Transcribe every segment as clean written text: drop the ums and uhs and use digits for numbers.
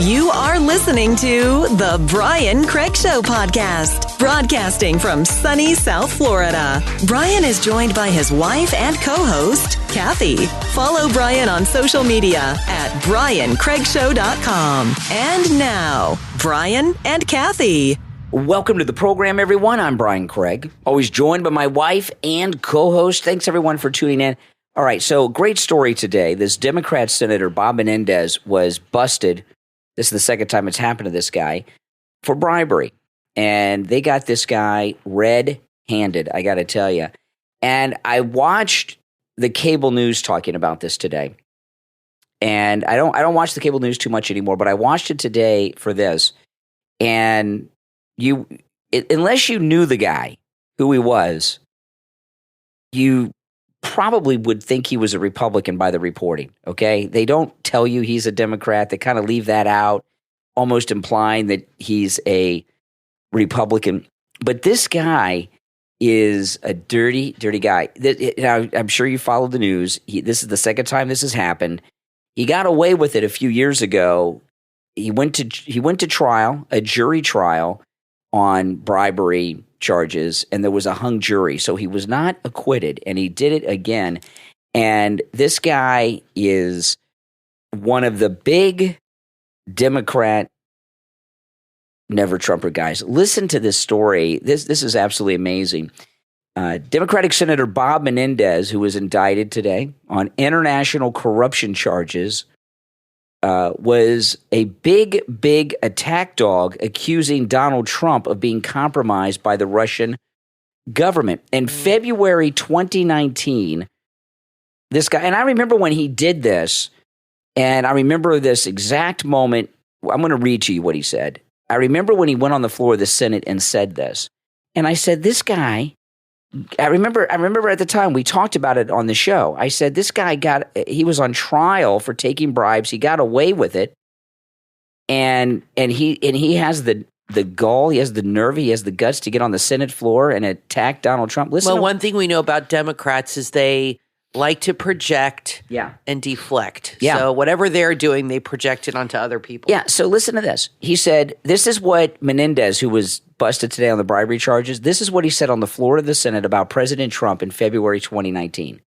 You are listening to the Brian Craig Show podcast, broadcasting from sunny South Florida. Brian is joined by his wife and co-host, Kathy. Follow Brian on social media at briancraigshow.com. And now, Brian and Kathy. Welcome to the program, everyone. I'm Brian Craig, always joined by my wife and co-host. Thanks, everyone, for tuning in. All right, so great story today. This Democratic Senator Bob Menendez was busted. This is the second time it's happened to this guy for bribery. And they got this guy red-handed, I got to tell you. And I watched the cable news talking about this today. And I don't watch the cable news too much anymore, but I watched it today for this. And unless you knew the guy, who he was, you probably would think he was a Republican by the reporting, okay? They don't tell you he's a Democrat. They kind of leave that out, almost implying that he's a Republican. But this guy is a dirty, dirty guy. Now, I'm sure you followed the news. This is the second time this has happened. He got away with it a few years ago. He went to trial, a jury trial, on bribery charges, and there was a hung jury. So he was not acquitted, and he did it again. And this guy is one of the big Democrat never-Trumper guys. Listen to this story. This is absolutely amazing. Democratic Senator Bob Menendez, who was indicted today on international corruption charges, was a big attack dog accusing Donald Trump of being compromised by the Russian government. In February 2019, this guy, and I remember when he did this, and I remember this exact moment. I'm going to read to you what he said. I remember when he went on the floor of the Senate and said this. And I said, this guy, I remember at the time we talked about it on the show. I said, this guy he was on trial for taking bribes. He got away with it. And he has the gall, he has the nerve, he has the guts to get on the Senate floor and attack Donald Trump. One thing we know about Democrats is they like to project and deflect. Yeah. So whatever they're doing, they project it onto other people. Yeah, so listen to this. He said, this is what Menendez, who was busted today on the bribery charges, this is what he said on the floor of the Senate about President Trump in February 2019.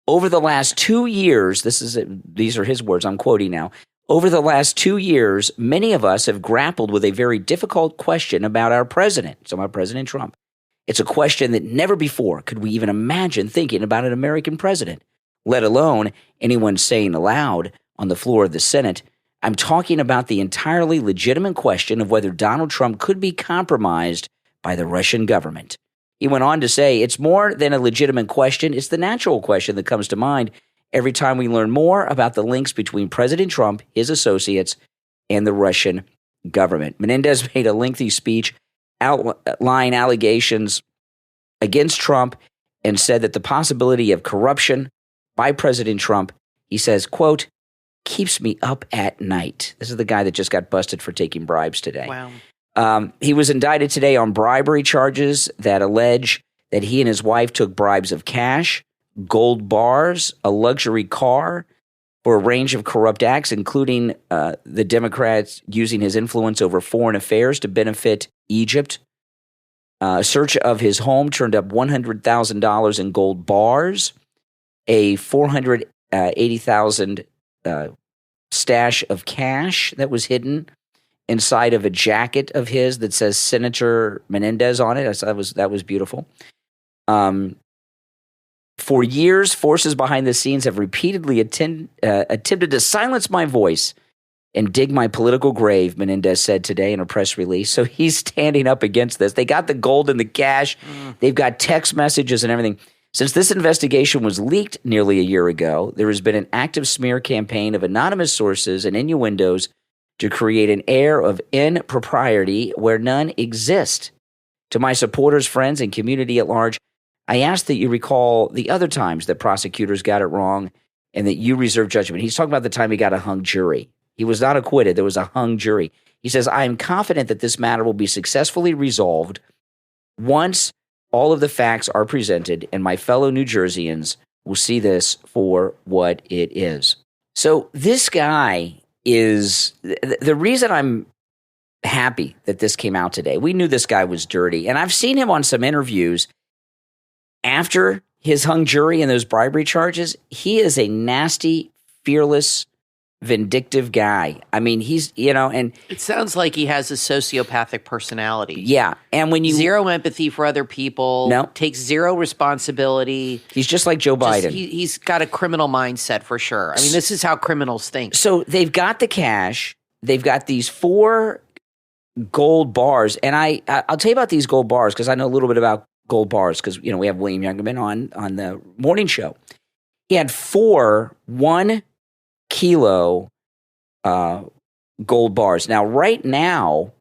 Over the last 2 years, these are his words, I'm quoting now. Over the last 2 years, many of us have grappled with a very difficult question about our president, so about President Trump. It's a question that never before could we even imagine thinking about an American president, let alone anyone saying aloud on the floor of the Senate. I'm talking about the entirely legitimate question of whether Donald Trump could be compromised by the Russian government. He went on to say, it's more than a legitimate question. It's the natural question that comes to mind every time we learn more about the links between President Trump, his associates, and the Russian government. Menendez made a lengthy speech outlining allegations against Trump and said that the possibility of corruption by President Trump, he says, quote, keeps me up at night. This is the guy that just got busted for taking bribes today. Wow. He was indicted today on bribery charges that allege that he and his wife took bribes of cash, gold bars, a luxury car, for a range of corrupt acts, including the Democrats using his influence over foreign affairs to benefit Egypt. A search of his home turned up $100,000 in gold bars, a $480,000 stash of cash that was hidden inside of a jacket of his that says Senator Menendez on it. I thought that was beautiful. For years, forces behind the scenes have repeatedly attempted to silence my voice and dig my political grave, Menendez said today in a press release. So he's standing up against this. They got the gold and the cash. They've got text messages and everything. Since this investigation was leaked nearly a year ago, there has been an active smear campaign of anonymous sources and innuendos to create an air of impropriety where none exist. To my supporters, friends, and community at large, I ask that you recall the other times that prosecutors got it wrong and that you reserve judgment. He's talking about the time he got a hung jury. He was not acquitted. There was a hung jury. He says, I am confident that this matter will be successfully resolved once all of the facts are presented and my fellow New Jerseyans will see this for what it is. So this guy is the reason I'm happy that this came out today. We knew this guy was dirty, and I've seen him on some interviews after his hung jury and those bribery charges. He is a nasty, fearless, vindictive guy. I mean, he's, and it sounds like he has a sociopathic personality. Yeah. And when you zero empathy for other people, takes zero responsibility. He's just like Joe Biden. He's got a criminal mindset for sure. I mean, this is how criminals think. So they've got the cash. They've got these 4 gold bars. And I'll tell you about these gold bars because I know a little bit about gold bars because, we have William Youngerman on the morning show. He had 4 1 kilo gold bars. Now, right now,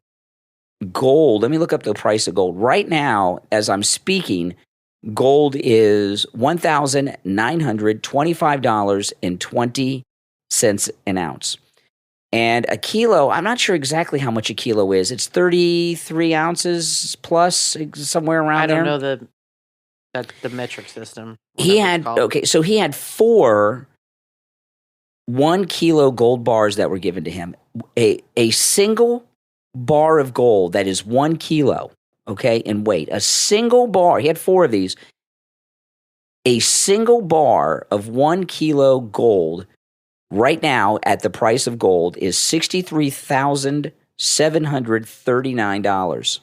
gold, let me look up the price of gold. Right now, as I'm speaking, gold is $1,925.20 an ounce. And a kilo, I'm not sure exactly how much a kilo is. It's 33 ounces plus, somewhere around there. I don't know the metric system. He had 4 1 kilo gold bars that were given to him. A single bar of gold that is 1 kilo, okay, in weight. A single bar. He had 4 of these. A single bar of 1 kilo gold right now at the price of gold is $63,739.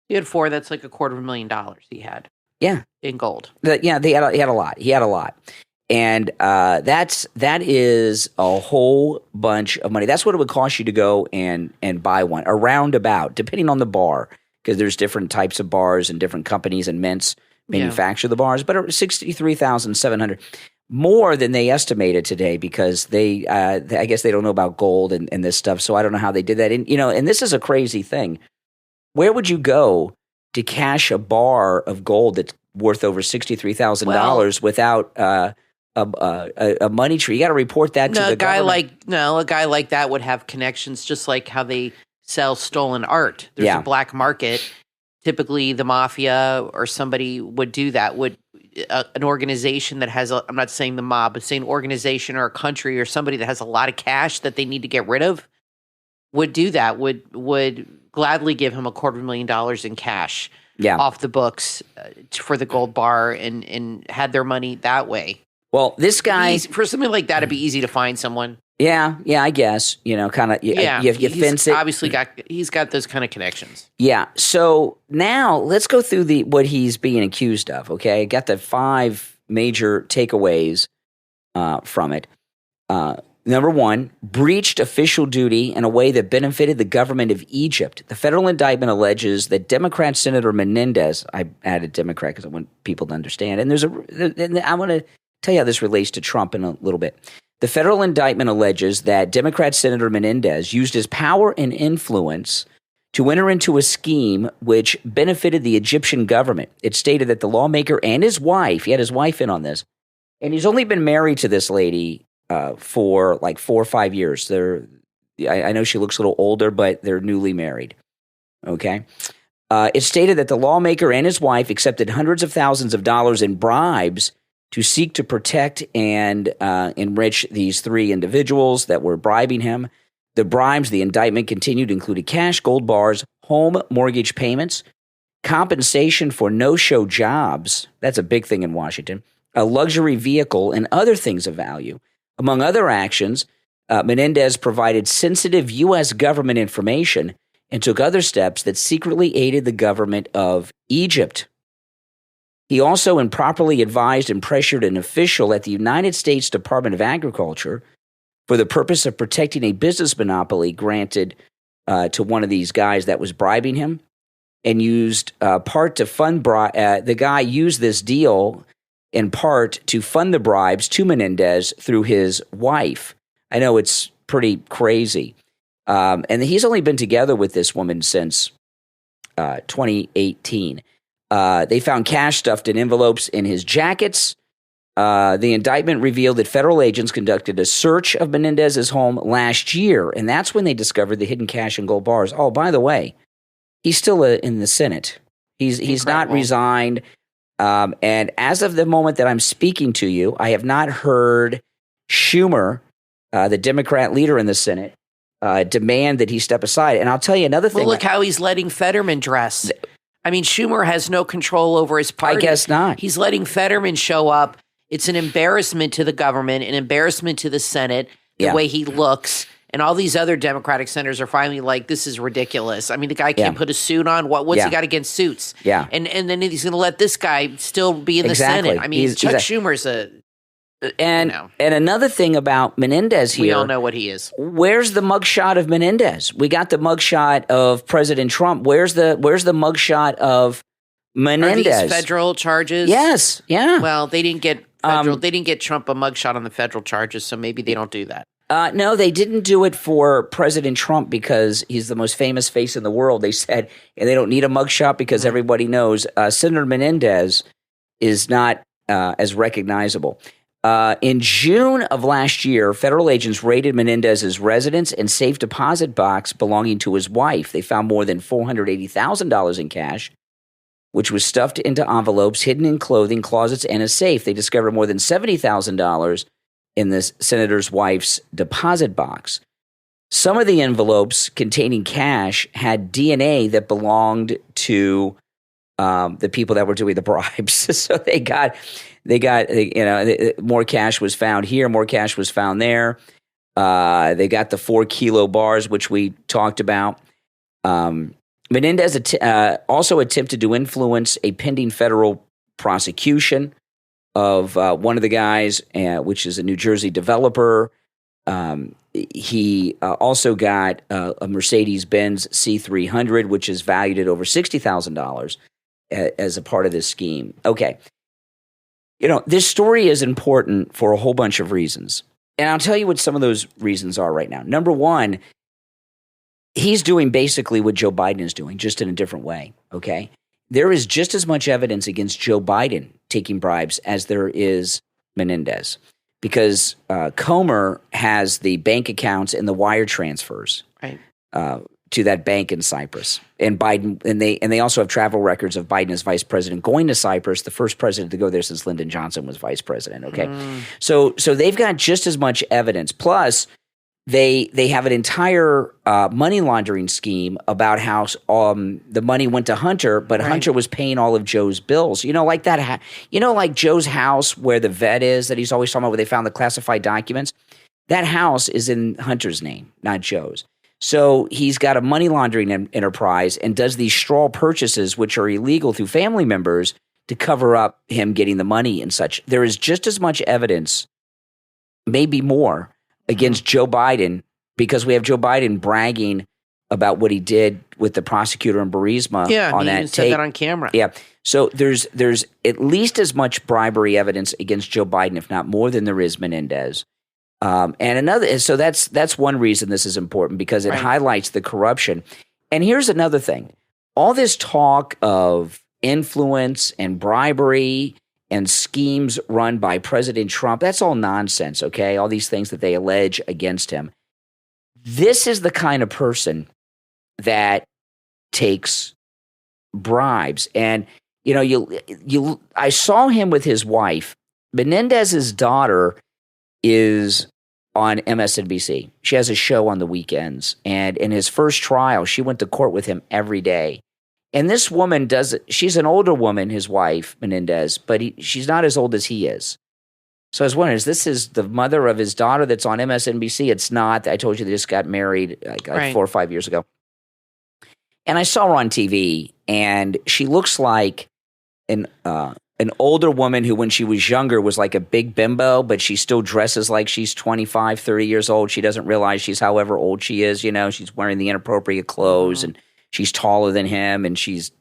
He had 4. That's like $250,000 he had. Yeah. In gold. He had a lot. He had a lot. And that is a whole bunch of money. That's what it would cost you to go and buy one, a roundabout, depending on the bar, because there's different types of bars and different companies and mints manufacture the bars. But $63,700, more than they estimated today, because I guess they don't know about gold and this stuff. So I don't know how they did that. And and this is a crazy thing. Where would you go to cash a bar of gold that's worth over $63,000 without a money tree? You got to report that to the government. A guy like that would have connections, just like how they sell stolen art. There's a black market. Typically, the mafia or somebody would do that. An organization that has I'm not saying the mob, but say an organization or a country or somebody that has a lot of cash that they need to get rid of would do that. Would gladly give him $250,000 in cash off the books for the gold bar and had their money that way. Well, this guy, for something like that, it'd be easy to find someone. Yeah, I guess, kind of, you fence it. Obviously he's got those kind of connections. Yeah. So now let's go through what he's being accused of. Okay. I got the 5 major takeaways from it. Number 1, breached official duty in a way that benefited the government of Egypt. The federal indictment alleges that Democrat Senator Menendez, I added Democrat because I want people to understand, and I want to tell you how this relates to Trump in a little bit. The federal indictment alleges that Democrat Senator Menendez used his power and influence to enter into a scheme which benefited the Egyptian government. It stated that the lawmaker and his wife, he had his wife in on this, and he's only been married to this lady for like 4 or 5 years. I know she looks a little older, but they're newly married. Okay. It stated that the lawmaker and his wife accepted hundreds of thousands of dollars in bribes to seek to protect and enrich these 3 individuals that were bribing him. The bribes, the indictment continued, included cash, gold bars, home mortgage payments, compensation for no-show jobs. That's a big thing in Washington. A luxury vehicle and other things of value. Among other actions, Menendez provided sensitive U.S. government information and took other steps that secretly aided the government of Egypt. He also improperly advised and pressured an official at the United States Department of Agriculture for the purpose of protecting a business monopoly granted to one of these guys that was bribing him, and used part to fund the guy used this deal in part to fund the bribes to Menendez through his wife. I know it's pretty crazy. And he's only been together with this woman since 2018. They found cash stuffed in envelopes in his jackets. The indictment revealed that federal agents conducted a search of Menendez's home last year, and that's when they discovered the hidden cash and gold bars. Oh, by the way, he's still in the Senate. He's not resigned. And as of the moment that I'm speaking to you, I have not heard Schumer the Democrat leader in the Senate, demand that he step aside. And I'll tell you another thing. Well, look how he's letting Fetterman dress. I mean, Schumer has no control over his party. I guess not. He's letting Fetterman show up. It's an embarrassment to the government, an embarrassment to the Senate, the way he looks. And all these other Democratic senators are finally like, this is ridiculous. I mean, the guy can't put a suit on. What's he got against suits? Yeah. And then he's going to let this guy still be in the Senate. I mean, Chuck Schumer's And another thing about Menendez here. We all know what he is. Where's the mugshot of Menendez? We got the mugshot of President Trump. Where's the mugshot of Menendez? Are these federal charges? Yes. Yeah. Well, they didn't get federal. They didn't get Trump a mugshot on the federal charges, so maybe they don't do that. No, they didn't do it for President Trump because he's the most famous face in the world. They said, and they don't need a mugshot because everybody knows Senator Menendez is not as recognizable. In June of last year, federal agents raided Menendez's residence and safe deposit box belonging to his wife. They found more than $480,000 in cash, which was stuffed into envelopes, hidden in clothing, closets, and a safe. They discovered more than $70,000 in the senator's wife's deposit box. Some of the envelopes containing cash had DNA that belonged to the people that were doing the bribes. So they got more cash was found here, more cash was found there. They got the 4 kilo bars, which we talked about. Menendez also attempted to influence a pending federal prosecution of one of the guys, which is a New Jersey developer. He also got a Mercedes-Benz C300, which is valued at over $60,000 as a part of this scheme. Okay. This story is important for a whole bunch of reasons. And I'll tell you what some of those reasons are right now. Number one, he's doing basically what Joe Biden is doing, just in a different way, okay? There is just as much evidence against Joe Biden taking bribes as there is Menendez, because Comer has the bank accounts and the wire transfers to that bank in Cyprus, and Biden, and they also have travel records of Biden as vice president going to Cyprus, the first president to go there since Lyndon Johnson was vice president. Okay, so they've got just as much evidence. Plus, they have an entire money laundering scheme about how the money went to Hunter, but Hunter was paying all of Joe's bills. Like that. Like Joe's house where the vet is that he's always talking about, where they found the classified documents. That house is in Hunter's name, not Joe's. So he's got a money laundering enterprise and does these straw purchases, which are illegal, through family members to cover up him getting the money and such. There is just as much evidence, maybe more, against Joe Biden, because we have Joe Biden bragging about what he did with the prosecutor in Burisma on that tape. Said that on camera. Yeah. So there's at least as much bribery evidence against Joe Biden, if not more, than there is Menendez. So that's one reason this is important, because it highlights the corruption. And here's another thing. All this talk of influence and bribery and schemes run by President Trump, that's all nonsense, okay? All these things that they allege against him. This is the kind of person that takes bribes. And, I saw him with his wife. Menendez's daughter is on MSNBC. She has a show on the weekends. And in his first trial, she went to court with him every day. And this woman she's an older woman, his wife, Menendez, but she's not as old as he is. So I was wondering, this is the mother of his daughter that's on MSNBC? It's not. I told you they just got married like 4 or 5 years ago. And I saw her on TV, and she looks like an older woman who, when she was younger, was like a big bimbo, but she still dresses like she's 25, 30 years old. She doesn't realize she's however old she is. She's wearing the inappropriate clothes, and she's taller than him, and she's,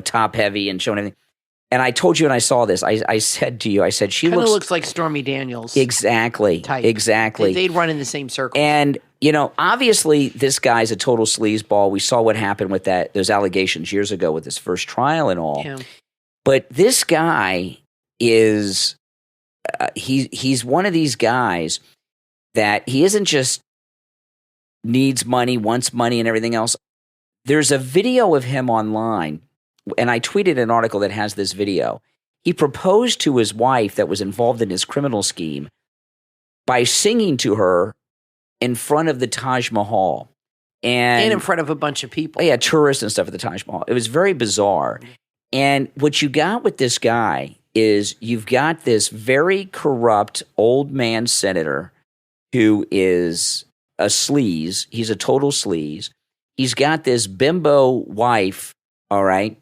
top heavy and showing everything. And I told you when I saw this, I said to you, she looks like Stormy Daniels. Exactly. Type. Exactly. They'd run in the same circle. And, obviously this guy's a total sleazeball. We saw what happened with those allegations years ago with his first trial and all. Yeah. But this guy is, he's one of these guys that he isn't just needs money, wants money and everything else. There's a video of him online, and I tweeted an article that has this video. He proposed to his wife that was involved in his criminal scheme by singing to her in front of the Taj Mahal. And in front of a bunch of people. Yeah, tourists and stuff at the Taj Mahal. It was very bizarre. And what you got with this guy is you've got this very corrupt old man senator who is a sleaze. He's a total sleaze. He's got this bimbo wife, all right?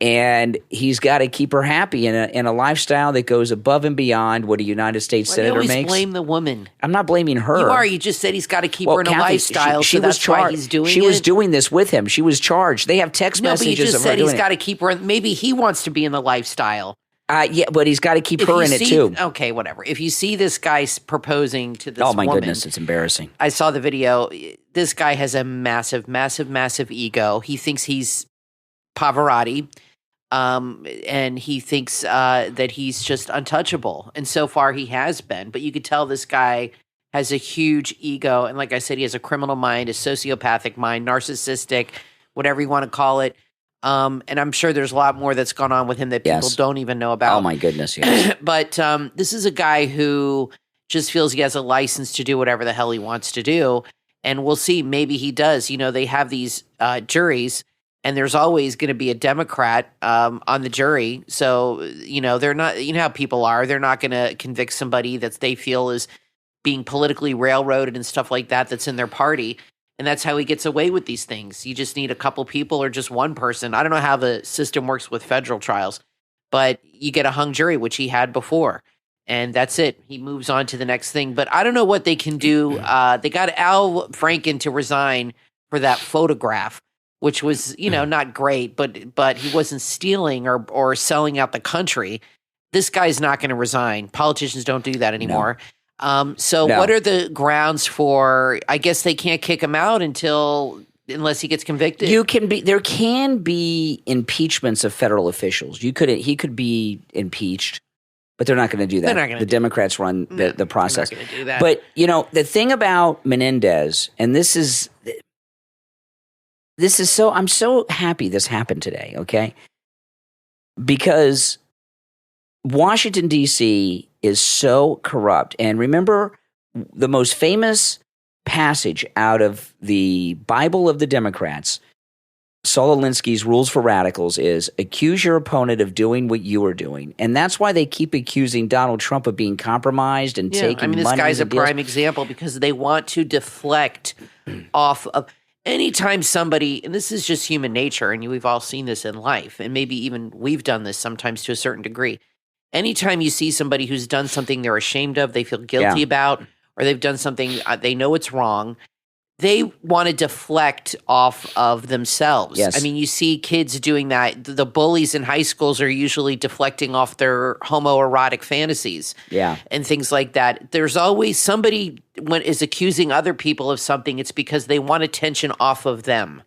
And he's got to keep her happy in a lifestyle that goes above and beyond what a United States senator makes. You always blame the woman. I'm not blaming her. You are. You just said he's got to keep her in a lifestyle, she so was that's why he's doing it. She was doing this with him. She was charged. They have text messages of her doing it. No, but you just said he's got to keep her. Maybe he wants to be in the lifestyle. Yeah, but he's got to keep her in it too. Okay, whatever. If you see this guy proposing to this woman. Oh my goodness, it's embarrassing. I saw the video. This guy has a massive, massive, massive ego. He thinks he's Pavarotti. And he thinks that he's just untouchable. And so far he has been. But you could tell this guy has a huge ego. And like I said, he has a criminal mind, a sociopathic mind, narcissistic, whatever you want to call it. And I'm sure there's a lot more that's gone on with him that people don't even know about. Oh, my goodness, yes. But this is a guy who just feels he has a license to do whatever the hell he wants to do. And we'll see. Maybe he does. You know, they have these juries. And there's always going to be a Democrat on the jury. So, you know, they're not, you know how people are. They're not going to convict somebody that they feel is being politically railroaded and stuff like that that's in their party. And that's how he gets away with these things. You just need a couple people or just one person. I don't know how the system works with federal trials, but you get a hung jury, which he had before. And that's it. He moves on to the next thing. But I don't know what they can do. They got Al Franken to resign for that photograph, which was, you know, not great, but he wasn't stealing or selling out the country. This guy's not going to resign. Politicians don't do that anymore. No. What are the grounds for, I guess they can't kick him out unless he gets convicted? There can be impeachments of federal officials. He could be impeached, but they're not going to do that. They're not going to. The Democrats run the process. They're not going to do that. But, you know, the thing about Menendez, and this is so, I'm so happy this happened today, okay? Because Washington, D.C. is so corrupt. And remember, the most famous passage out of the Bible of the Democrats, Saul Alinsky's Rules for Radicals, is accuse your opponent of doing what you are doing. And that's why they keep accusing Donald Trump of being compromised and taking money. This guy's a prime example because they want to deflect off of anytime somebody, and this is just human nature, and we've all seen this in life, and maybe even we've done this sometimes to a certain degree. Anytime you see somebody who's done something they're ashamed of, they feel guilty about, or they've done something they know it's wrong, they want to deflect off of themselves. Yes. I mean, you see kids doing that. The bullies in high schools are usually deflecting off their homoerotic fantasies and things like that. There's always somebody when is accusing other people of something, it's because they want attention off of them.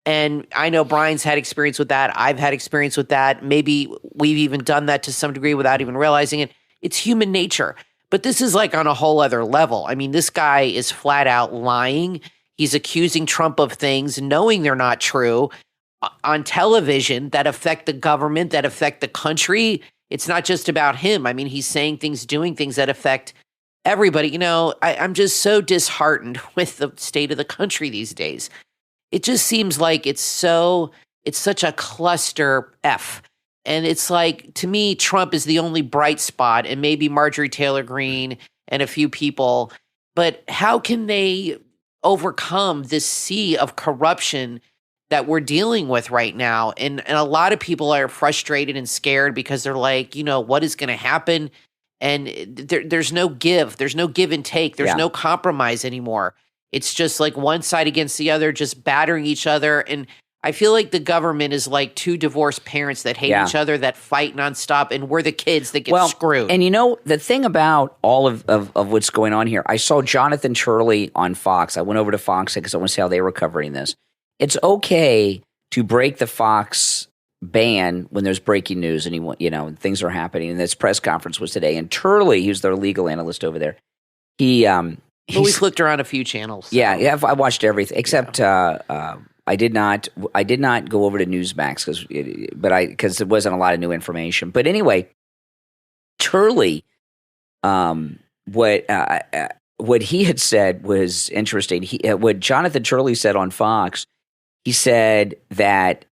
And I know Brian's had experience with that. I've had experience with that. Maybe we've even done that to some degree without even realizing it. It's human nature. But this is like on a whole other level. I mean, this guy is flat out lying. He's accusing Trump of things, knowing they're not true, on television that affect the government, that affect the country. It's not just about him. I mean, he's saying things, doing things that affect everybody. You know, I'm just so disheartened with the state of the country these days. It just seems like it's such a cluster F. And it's like, to me, Trump is the only bright spot, and maybe Marjorie Taylor Greene and a few people. But how can they overcome this sea of corruption that we're dealing with right now? And a lot of people are frustrated and scared because they're like, you know, what is going to happen? And there's no give. There's no give and take. There's no compromise anymore. It's just like one side against the other, just battering each other. And I feel like the government is like two divorced parents that hate each other, that fight nonstop, and we're the kids that get screwed. And you know, the thing about all of what's going on here, I saw Jonathan Turley on Fox. I went over to Fox because I want to see how they were covering this. It's okay to break the Fox ban when there's breaking news and things are happening. And this press conference was today. And Turley, who's their legal analyst over there, but we flipped around a few channels. So. Yeah, I watched everything except I did not go over to Newsmax because there wasn't a lot of new information. But anyway, Turley, what he had said was interesting. What Jonathan Turley said on Fox, he said that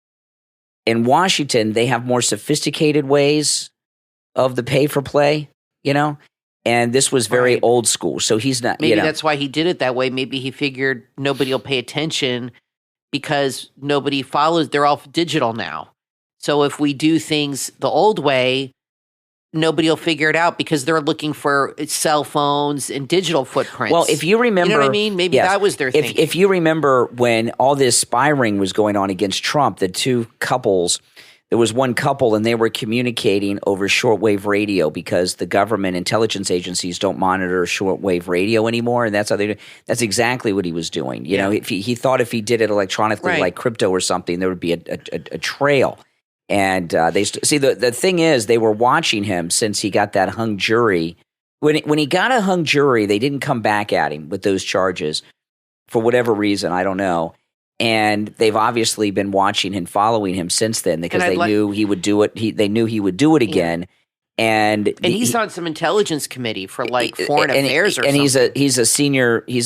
in Washington, they have more sophisticated ways of the pay for play, and this was very old school. So he's not, maybe that's why he did it that way. Maybe he figured nobody will pay attention because nobody follows. They're all digital now. So if we do things the old way, nobody will figure it out because they're looking for cell phones and digital footprints. Well, if you remember, you know what I mean? Maybe that was their thing. If you remember when all this spying was going on against Trump, the two couples, there was one couple and they were communicating over shortwave radio because the government intelligence agencies don't monitor shortwave radio anymore, and that's how they do. That's exactly what he was doing. If he thought if he did it electronically, like crypto or something, there would be a trail. And the thing is, they were watching him since he got that hung jury. When he got a hung jury, they didn't come back at him with those charges for whatever reason. I don't know. And they've obviously been watching and following him since then because they knew he would do it. They knew he would do it again. And he's on some intelligence committee for foreign affairs or something. And he's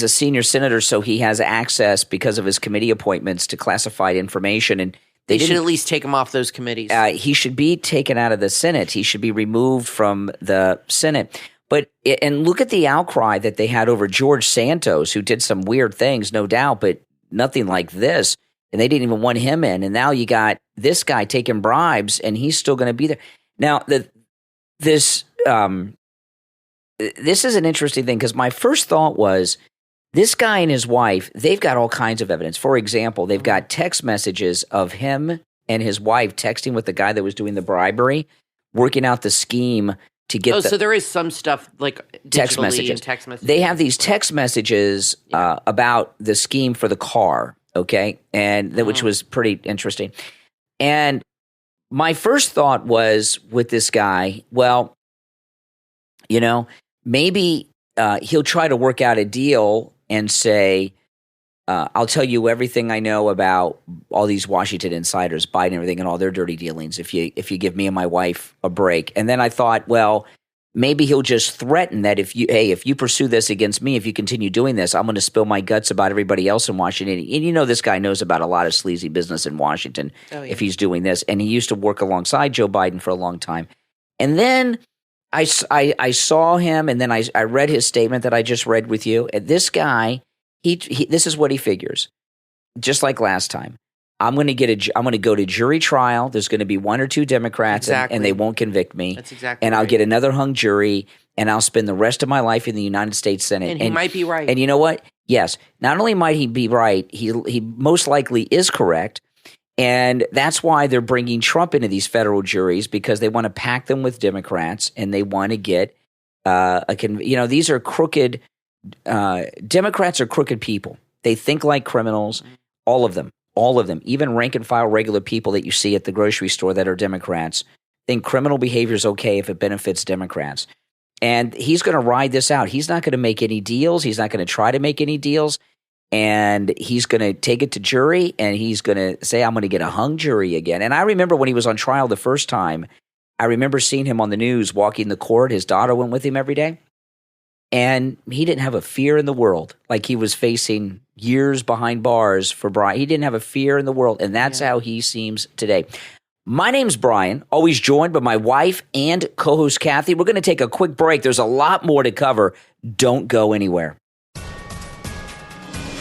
a senior senator, so he has access because of his committee appointments to classified information. And they should at least take him off those committees. He should be taken out of the Senate. He should be removed from the Senate. And look at the outcry that they had over George Santos, who did some weird things, no doubt, but nothing like this. And they didn't even want him in. And now you got this guy taking bribes, and he's still going to be there. Now, this is an interesting thing because my first thought was, this guy and his wife, they've got all kinds of evidence. For example, they've got text messages of him and his wife texting with the guy that was doing the bribery, working out the scheme to get so there is some stuff like text messages. They have these text messages about the scheme for the car, okay? Which was pretty interesting. And my first thought was with this guy, well, maybe he'll try to work out a deal and say, I'll tell you everything I know about all these Washington insiders, Biden, everything, and all their dirty dealings if you give me and my wife a break. And then I thought, well, maybe he'll just threaten that if you pursue this against me, if you continue doing this, I'm going to spill my guts about everybody else in Washington. And this guy knows about a lot of sleazy business in Washington if he's doing this. And he used to work alongside Joe Biden for a long time. And then I saw him, and then I read his statement that I just read with you. And this guy, this is what he figures. Just like last time, I'm going to go to jury trial. There's going to be one or two Democrats, and they won't convict me. That's exactly. And I'll get another hung jury, and I'll spend the rest of my life in the United States Senate. And he might be right. And you know what? Yes. Not only might he be right, he most likely is correct. And that's why they're bringing Trump into these federal juries, because they want to pack them with Democrats, and they want to get these are crooked. Democrats are crooked people. They think like criminals. All of them, even rank and file regular people that you see at the grocery store that are Democrats think criminal behavior is okay if it benefits Democrats. And he's going to ride this out. He's not going to make any deals. He's not going to try to make any deals. And he's going to take it to jury, and he's going to say, I'm going to get a hung jury again. And I remember when he was on trial the first time, I remember seeing him on the news walking the court. His daughter went with him every day. And he didn't have a fear in the world. Like he was facing years behind bars for Brian. He didn't have a fear in the world. And that's how he seems today. My name's Brian, always joined by my wife and co-host Kathy. We're going to take a quick break. There's a lot more to cover. Don't go anywhere.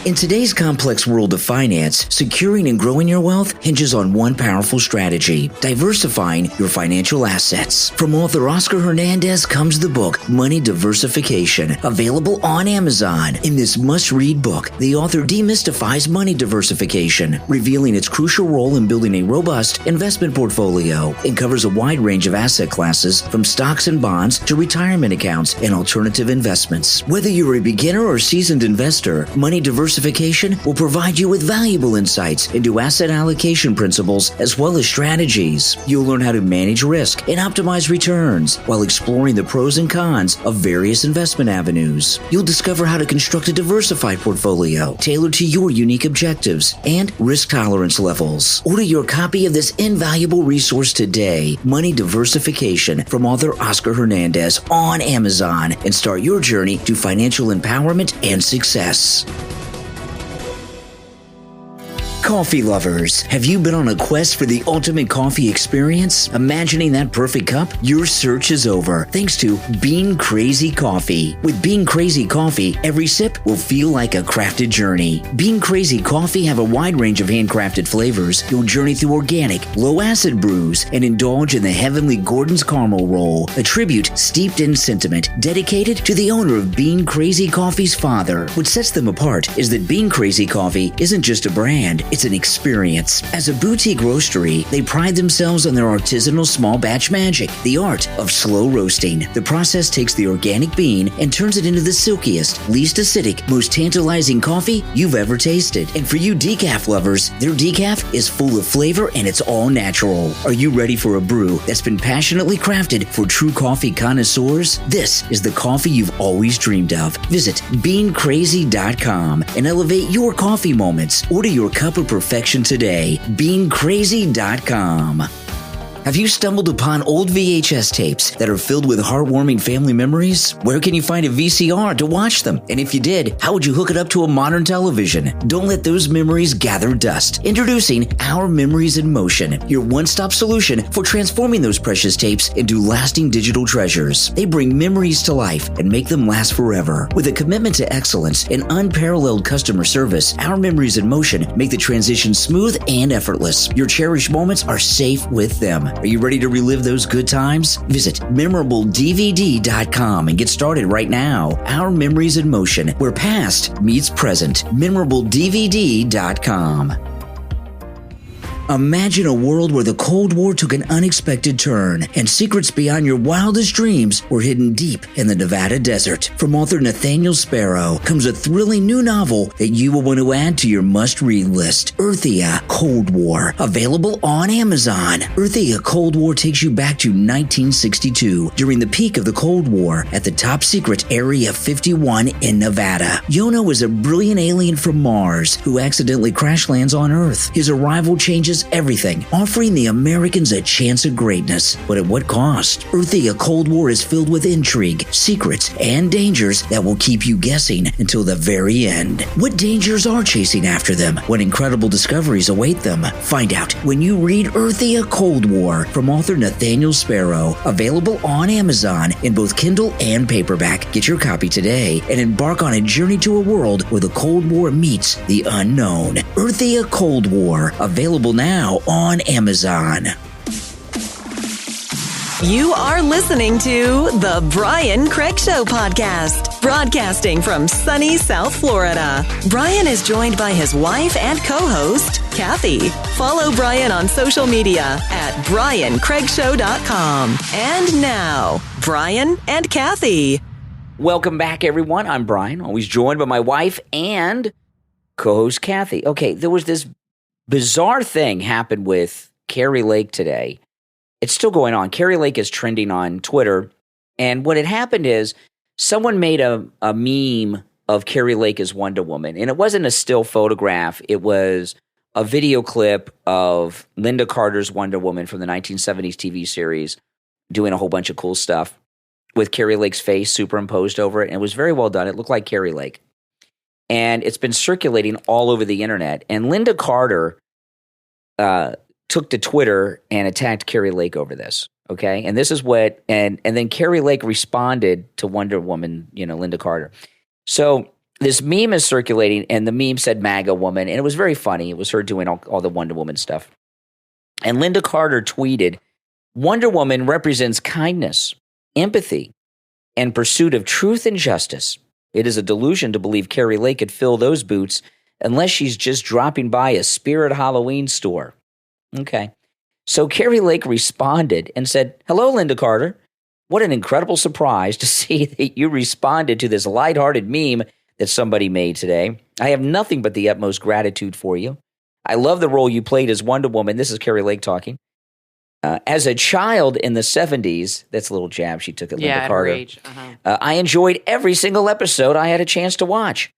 In today's complex world of finance, securing and growing your wealth hinges on one powerful strategy: diversifying your financial assets. From author Oscar Hernandez comes the book, Money Diversification, available on Amazon. In this must-read book, the author demystifies money diversification, revealing its crucial role in building a robust investment portfolio, and covers a wide range of asset classes from stocks and bonds to retirement accounts and alternative investments. Whether you're a beginner or seasoned investor, Money Diversification Diversification will provide you with valuable insights into asset allocation principles as well as strategies. You'll learn how to manage risk and optimize returns while exploring the pros and cons of various investment avenues. You'll discover how to construct a diversified portfolio tailored to your unique objectives and risk tolerance levels. Order your copy of this invaluable resource today, Money Diversification, from author Oscar Hernandez, on Amazon, and start your journey to financial empowerment and success. Coffee lovers, have you been on a quest for the ultimate coffee experience? Imagining that perfect cup? Your search is over thanks to Bean Crazy Coffee. With Bean Crazy Coffee, every sip will feel like a crafted journey. Bean Crazy Coffee have a wide range of handcrafted flavors. You'll journey through organic, low-acid brews and indulge in the heavenly Gordon's Caramel Roll, a tribute steeped in sentiment dedicated to the owner of Bean Crazy Coffee's father. What sets them apart is that Bean Crazy Coffee isn't just a brand, it's an experience. As a boutique roastery, they pride themselves on their artisanal small batch magic, the art of slow roasting. The process takes the organic bean and turns it into the silkiest, least acidic, most tantalizing coffee you've ever tasted. And for you decaf lovers, their decaf is full of flavor and it's all natural. Are you ready for a brew that's been passionately crafted for true coffee connoisseurs? This is the coffee you've always dreamed of. Visit beancrazy.com and elevate your coffee moments. Order your cup of perfection today. beancrazy.com. Have you stumbled upon old VHS tapes that are filled with heartwarming family memories? Where can you find a VCR to watch them? And if you did, how would you hook it up to a modern television? Don't let those memories gather dust. Introducing Our Memories in Motion, your one-stop solution for transforming those precious tapes into lasting digital treasures. They bring memories to life and make them last forever. With a commitment to excellence and unparalleled customer service, Our Memories in Motion make the transition smooth and effortless. Your cherished moments are safe with them. Are you ready to relive those good times? Visit MemorableDVD.com and get started right now. Our Memories in Motion, where past meets present. MemorableDVD.com. Imagine a world where the Cold War took an unexpected turn and secrets beyond your wildest dreams were hidden deep in the Nevada desert. From author Nathaniel Sparrow comes a thrilling new novel that you will want to add to your must-read list, Earthia Cold War, available on Amazon. Earthia Cold War takes you back to 1962, during the peak of the Cold War at the top-secret Area 51 in Nevada. Yono is a brilliant alien from Mars who accidentally crash lands on Earth. His arrival changes everything, offering the Americans a chance at greatness. But at what cost? Earthia Cold War is filled with intrigue, secrets, and dangers that will keep you guessing until the very end. What dangers are chasing after them? What incredible discoveries await them? Find out when you read Earthia Cold War from author Nathaniel Sparrow, available on Amazon in both Kindle and paperback. Get your copy today and embark on a journey to a world where the Cold War meets the unknown. Earthia Cold War, available now on Amazon. You are listening to the Brian Craig Show podcast, broadcasting from sunny South Florida. Brian is joined by his wife and co-host, Kathy. Follow Brian on social media at briancraigshow.com. And now, Brian and Kathy. Welcome back, everyone. I'm Brian, always joined by my wife and co-host, Kathy. Okay, there was this bizarre thing happened with Kari Lake today. It's still going on. Kari Lake is trending on Twitter. And what had happened is someone made a meme of Kari Lake as Wonder Woman. And it wasn't a still photograph. It was a video clip of Linda Carter's Wonder Woman from the 1970s TV series doing a whole bunch of cool stuff with Kari Lake's face superimposed over it. And it was very well done. It looked like Kari Lake. And it's been circulating all over the internet. And Linda Carter took to Twitter and attacked Kari Lake over this. Okay, and this is what and then Kari Lake responded to Wonder Woman, Linda Carter. So this meme is circulating, and the meme said MAGA woman, and it was very funny. It was her doing all the Wonder Woman stuff. And Linda Carter tweeted, "Wonder Woman represents kindness, empathy, and pursuit of truth and justice. It is a delusion to believe Kari Lake could fill those boots unless she's just dropping by a Spirit Halloween store." Okay. So Kari Lake responded and said, "Hello, Linda Carter. What an incredible surprise to see that you responded to this lighthearted meme that somebody made today. I have nothing but the utmost gratitude for you. I love the role you played as Wonder Woman. This is Kari Lake talking. As a child in the 70s, that's a little jab she took at Linda Carter. At her age. I enjoyed every single episode I had a chance to watch.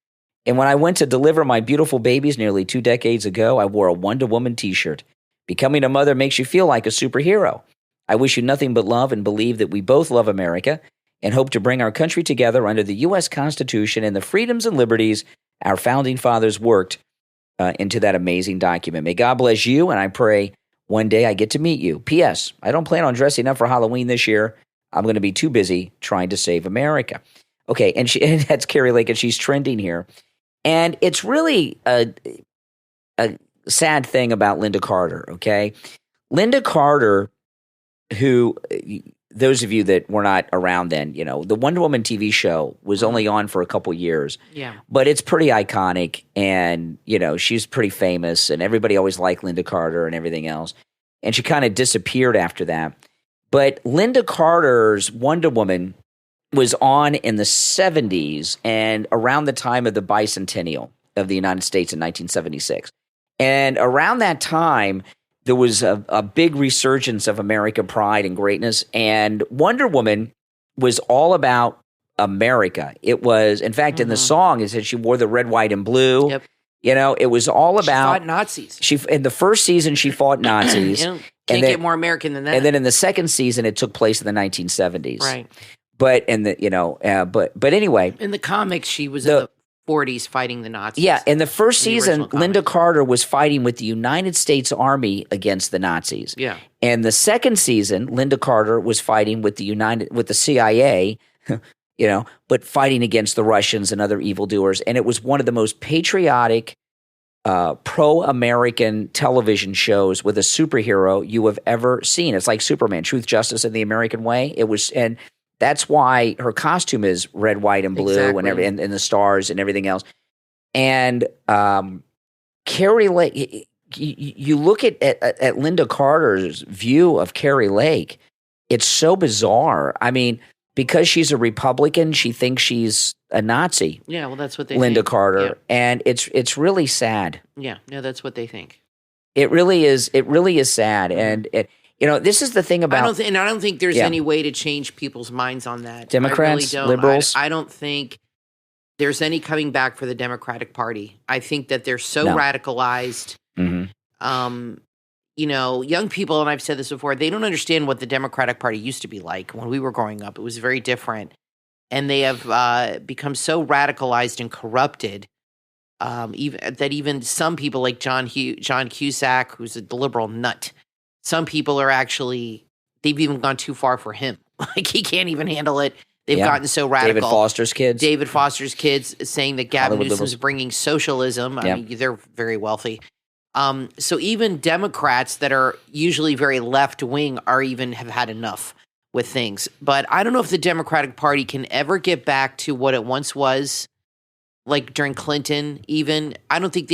And when I went to deliver my beautiful babies nearly 2 decades ago, I wore a Wonder Woman t-shirt. Becoming a mother makes you feel like a superhero. I wish you nothing but love and believe that we both love America and hope to bring our country together under the U.S. Constitution and the freedoms and liberties our founding fathers worked into that amazing document. May God bless you, and I pray one day I get to meet you. P.S. I don't plan on dressing up for Halloween this year. I'm going to be too busy trying to save America. Okay, and that's Kari Lake, and she's trending here. And it's really a sad thing about Linda Carter, okay? Linda Carter, who, those of you that were not around then, the Wonder Woman TV show was only on for a couple years. Yeah. But it's pretty iconic, and, she's pretty famous, and everybody always liked Linda Carter and everything else. And she kind of disappeared after that. But Linda Carter's Wonder Woman was on in the 70s and around the time of the bicentennial of the United States in 1976. And around that time, there was a big resurgence of American pride and greatness. And Wonder Woman was all about America. It was, in fact, in the song, it said she wore the red, white, and blue. Yep. It was all about— She fought Nazis. In the first season, she fought Nazis. Can't get more American than that. And then in the second season, it took place in the 1970s. Right. But anyway, in the comics, she was in the 40s fighting the Nazis. Yeah, in the first season, Linda Carter was fighting with the United States Army against the Nazis. Yeah. And the second season, Linda Carter was fighting with the CIA, but fighting against the Russians and other evildoers. And it was one of the most patriotic, pro-American television shows with a superhero you have ever seen. It's like Superman, Truth, Justice, and the American Way. It was, and that's why her costume is red, white, and blue, exactly. and the stars and everything else. And Kari Lake, you look at Linda Carter's view of Kari Lake, it's so bizarre. I mean, because she's a Republican, she thinks she's a Nazi. Yeah, well, that's what they Linda think. Carter, Yeah. and it's really sad. Yeah, no, that's what they think. It really is. It really is sad, and this is the thing about— I don't think there's any way to change people's minds on that. Democrats, I really don't. liberals. I don't think there's any coming back for the Democratic Party. I think that they're so radicalized. Mm-hmm. Young people, and I've said this before, they don't understand what the Democratic Party used to be like when we were growing up. It was very different. And they have become so radicalized and corrupted even some people like John Cusack, who's a liberal nut, some people are actually, they've even gone too far for him. Like, he can't even handle it. They've gotten so radical. David Foster's kids saying that Gavin Newsom's bringing socialism. I mean, they're very wealthy. So even Democrats that are usually very left-wing have had enough with things. But I don't know if the Democratic Party can ever get back to what it once was, like during Clinton even. I don't think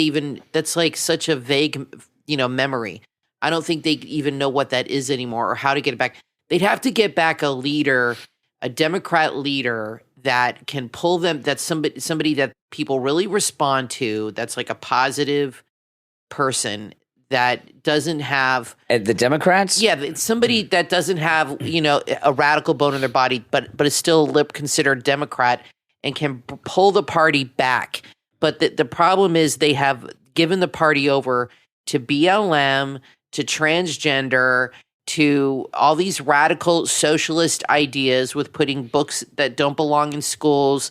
that's like such a vague, memory. I don't think they even know what that is anymore or how to get it back. They'd have to get back a leader, a Democrat leader that can pull them, that's somebody that people really respond to, that's like a positive person that doesn't have— the Democrats? Yeah, it's somebody that doesn't have, a radical bone in their body, but is still considered Democrat and can pull the party back. But the problem is they have given the party over to BLM, to transgender, to all these radical socialist ideas with putting books that don't belong in schools,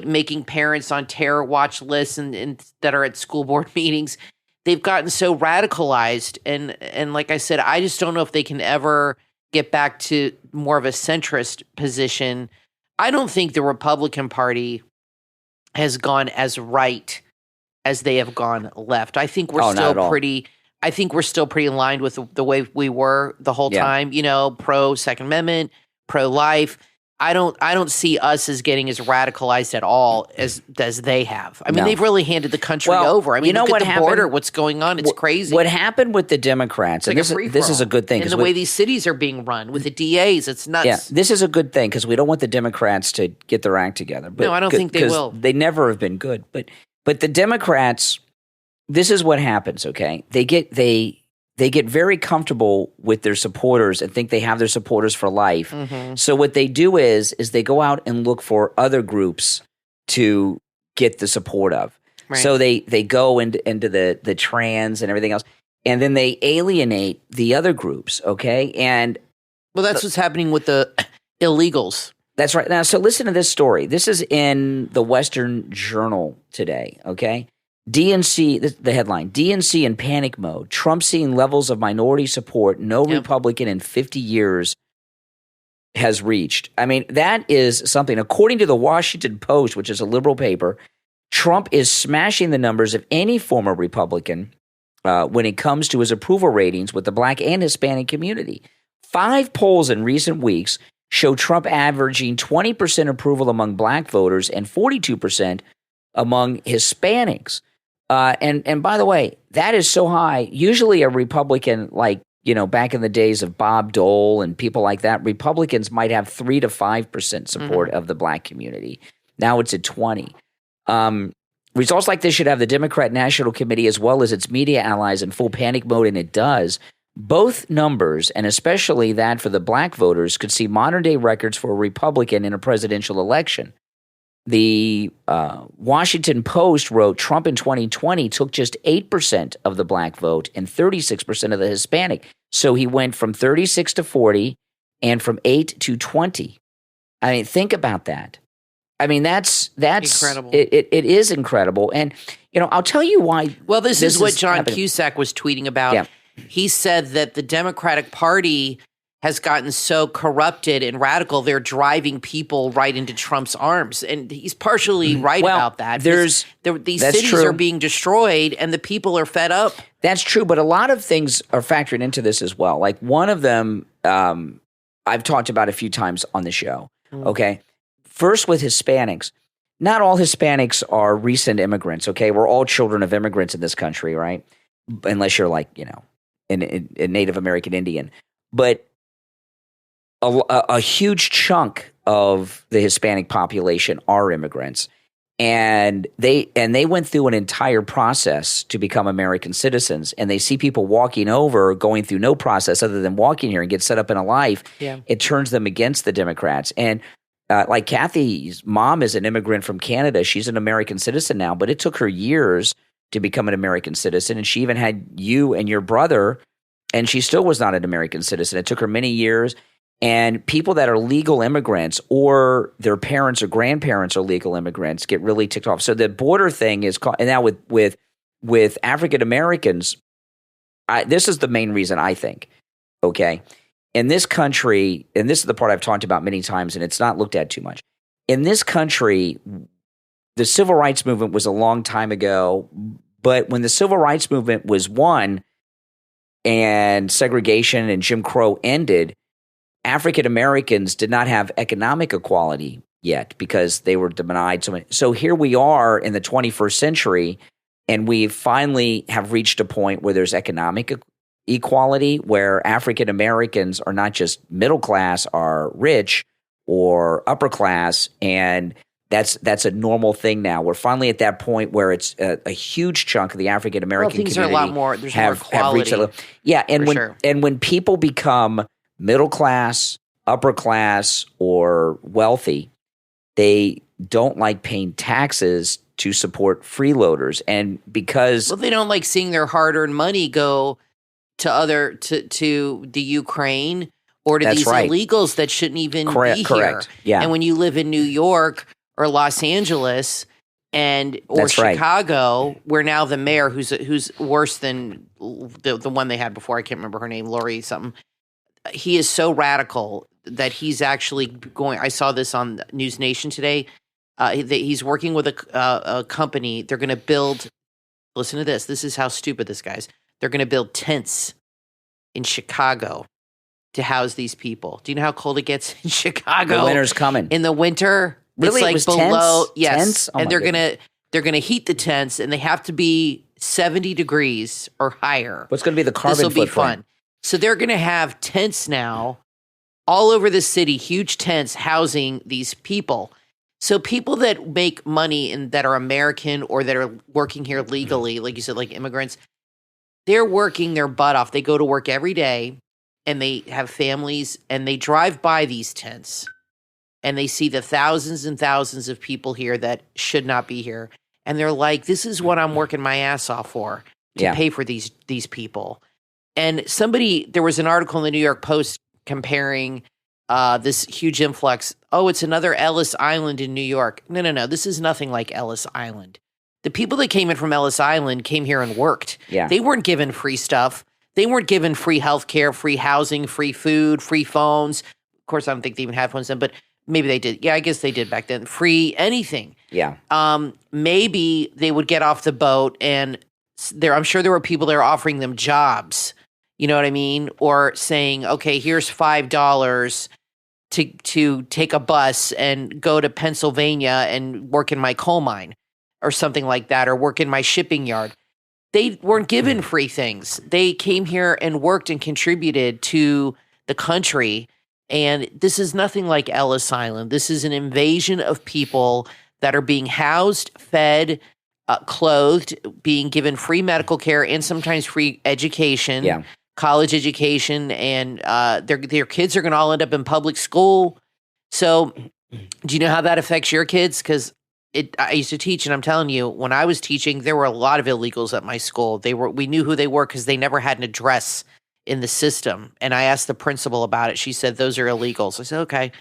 making parents on terror watch lists and that are at school board meetings. They've gotten so radicalized. And like I said, I just don't know if they can ever get back to more of a centrist position. I don't think the Republican Party has gone as right as they have gone left. I think we're still pretty aligned with the way we were the whole time, pro Second Amendment, pro life. I don't see us as getting as radicalized at all as they have. I mean, they've really handed the country over. I mean, look at the border, what's going on. It's crazy. What happened with the Democrats, and this is a good thing. And the way these cities are being run with the DAs, it's nuts. Yeah, this is a good thing because we don't want the Democrats to get their act together. But no, I don't think they will. They never have been good. But the Democrats, this is what happens, okay? They get very comfortable with their supporters and think they have their supporters for life. Mm-hmm. So what they do is they go out and look for other groups to get the support of. Right. So they go into the trans and everything else, and then they alienate the other groups, okay? And well, that's what's happening with the illegals. That's right. Now, so listen to this story. This is in the Western Journal today, okay? DNC, the headline, DNC in panic mode. Trump seeing levels of minority support no Republican in 50 years has reached. I mean, that is something. According to the Washington Post, which is a liberal paper, Trump is smashing the numbers of any former Republican when it comes to his approval ratings with the Black and Hispanic community. 5 polls in recent weeks show Trump averaging 20% approval among Black voters and 42% among Hispanics. And by the way, that is so high. Usually a Republican, like, back in the days of Bob Dole and people like that, Republicans might have 3 to 5% support of the Black community. Now it's at 20. Results like this should have the Democrat National Committee as well as its media allies in full panic mode, and it does. Both numbers, and especially that for the Black voters, could see modern-day records for a Republican in a presidential election. The Washington Post wrote Trump in 2020 took just 8% of the Black vote and 36% of the Hispanic. So he went from 36 to 40 and from 8 to 20. I mean, think about that. I mean, that's incredible. It is incredible. And, I'll tell you why. Well, this is what John Cusack was tweeting about. Yeah. He said that the Democratic Party has gotten so corrupted and radical, they're driving people right into Trump's arms. And he's partially right about that. These cities are being destroyed and the people are fed up. That's true, but a lot of things are factored into this as well. Like one of them I've talked about a few times on the show, okay? First with Hispanics. Not all Hispanics are recent immigrants, okay? We're all children of immigrants in this country, right? Unless you're like, a Native American Indian. But a huge chunk of the Hispanic population are immigrants, and they went through an entire process to become American citizens. And they see people going through no process other than walking here and get set up in a life. Yeah. It turns them against the Democrats. And like Kathy's mom is an immigrant from Canada. She's an American citizen now, but it took her years to become an American citizen. And she even had you and your brother, and she still was not an American citizen. It took her many years. And people that are legal immigrants or their parents or grandparents are legal immigrants get really ticked off. So the border thing is – and now with African Americans, this is the main reason I think, okay? In this country – and this is the part I've talked about many times and it's not looked at too much. In this country, the civil rights movement was a long time ago, but when the civil rights movement was won and segregation and Jim Crow ended – African Americans did not have economic equality yet because they were denied so much. So here we are in the 21st century, and we finally have reached a point where there's economic equality, where African Americans are not just middle class, are rich or upper class, and that's a normal thing now. We're finally at that point where it's a huge chunk of the African American community are a lot more. There's more quality. And when people become middle class, upper class, or wealthy, they don't like paying taxes to support freeloaders. And because they don't like seeing their hard-earned money go to the Ukraine or to these illegals that shouldn't even be here. Correct. Yeah. And when you live in New York or Los Angeles or Chicago, where now the mayor, who's worse than the one they had before, I can't remember her name, Lori something. He is so radical that he's actually going. I saw this on News Nation today. He's working with a company. They're going to build. Listen to this. This is how stupid this guy is. They're going to build tents in Chicago to house these people. Do you know how cold it gets in Chicago? The winter's coming. In the winter, really, it's like it was below. tense? Yes, tense? Oh, and they're gonna heat the tents, and they have to be 70 degrees or higher. What's going to be the carbon footprint? This will be fun. So they're going to have tents now all over the city, huge tents housing these people. So people that make money and that are American or that are working here legally, like you said, like immigrants, they're working their butt off. They go to work every day and they have families and they drive by these tents and they see the thousands and thousands of people here that should not be here. And they're like, this is what I'm working my ass off for, to pay for these people. And there was an article in the New York Post comparing this huge influx. Oh, it's another Ellis Island in New York. No. This is nothing like Ellis Island. The people that came in from Ellis Island came here and worked. Yeah. They weren't given free stuff. They weren't given free healthcare, free housing, free food, free phones. Of course, I don't think they even had phones then, but maybe they did. Yeah, I guess they did back then. Free anything. Yeah. Maybe they would get off the boat and I'm sure there were people that were offering them jobs. You know what I mean? Or saying, okay, here's $5 to take a bus and go to Pennsylvania and work in my coal mine or something like that, or work in my shipping yard. They weren't given free things. They came here and worked and contributed to the country. And this is nothing like Ellis Island. This is an invasion of people that are being housed, fed, clothed, being given free medical care and sometimes free education, college education, and their kids are going to all end up in public school. So do you know how that affects your kids? Because I used to teach, and I'm telling you, when I was teaching, there were a lot of illegals at my school. We knew who they were because they never had an address in the system. And I asked the principal about it. She said, those are illegals. I said, okay.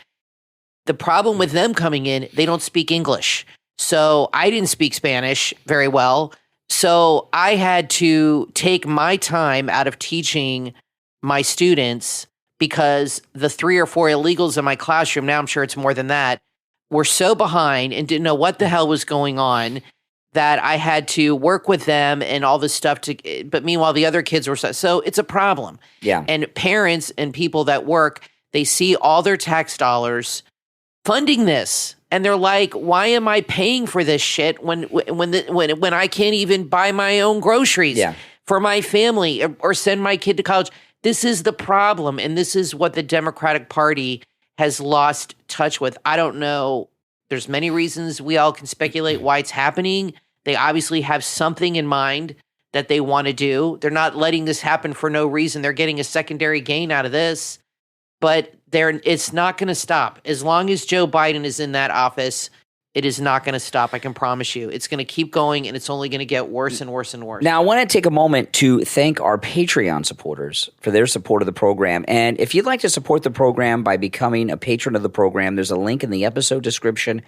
The problem with them coming in, they don't speak English. So I didn't speak Spanish very well. So I had to take my time out of teaching my students because the 3 or 4 illegals in my classroom, now I'm sure it's more than that, were so behind and didn't know what the hell was going on that I had to work with them and all this stuff but meanwhile the other kids were so it's a problem. Yeah. And parents and people that work, they see all their tax dollars funding this. And they're like, why am I paying for this shit when I can't even buy my own groceries for my family or send my kid to college? This is the problem. And this is what the Democratic Party has lost touch with. I don't know. There's many reasons we all can speculate why it's happening. They obviously have something in mind that they want to do. They're not letting this happen for no reason. They're getting a secondary gain out of this. But it's not going to stop. As long as Joe Biden is in that office, it is not going to stop. I can promise you. It's going to keep going, and it's only going to get worse and worse and worse. Now, I want to take a moment to thank our Patreon supporters for their support of the program. And if you'd like to support the program by becoming a patron of the program, there's a link in the episode description,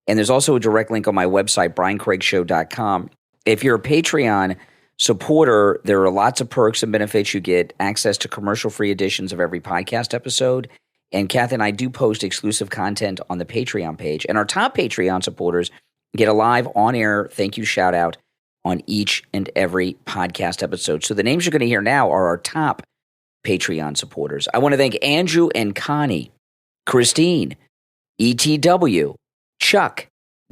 and there's also a direct link on my website, briancraigshow.com. If you're a Patreon supporter, there are lots of perks and benefits. You get access to commercial-free editions of every podcast episode. And Kathy and I do post exclusive content on the Patreon page. And our top Patreon supporters get a live on-air thank you shout-out on each and every podcast episode. So the names you're going to hear now are our top Patreon supporters. I want to thank Andrew and Connie, Christine, ETW, Chuck,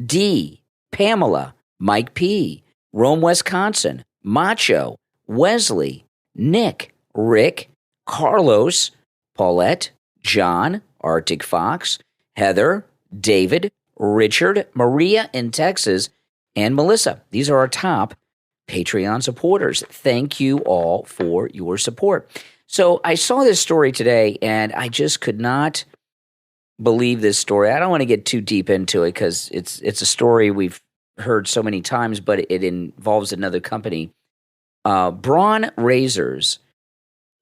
D, Pamela, Mike P, Rome, Wisconsin, Macho, Wesley, Nick, Rick, Carlos, Paulette, John, Arctic Fox, Heather, David, Richard, Maria in Texas, and Melissa. These are our top Patreon supporters. Thank you all for your support. So I saw this story today, and I just could not believe this story. I don't want to get too deep into it because it's a story we've heard so many times, but it involves another company. Braun Razors,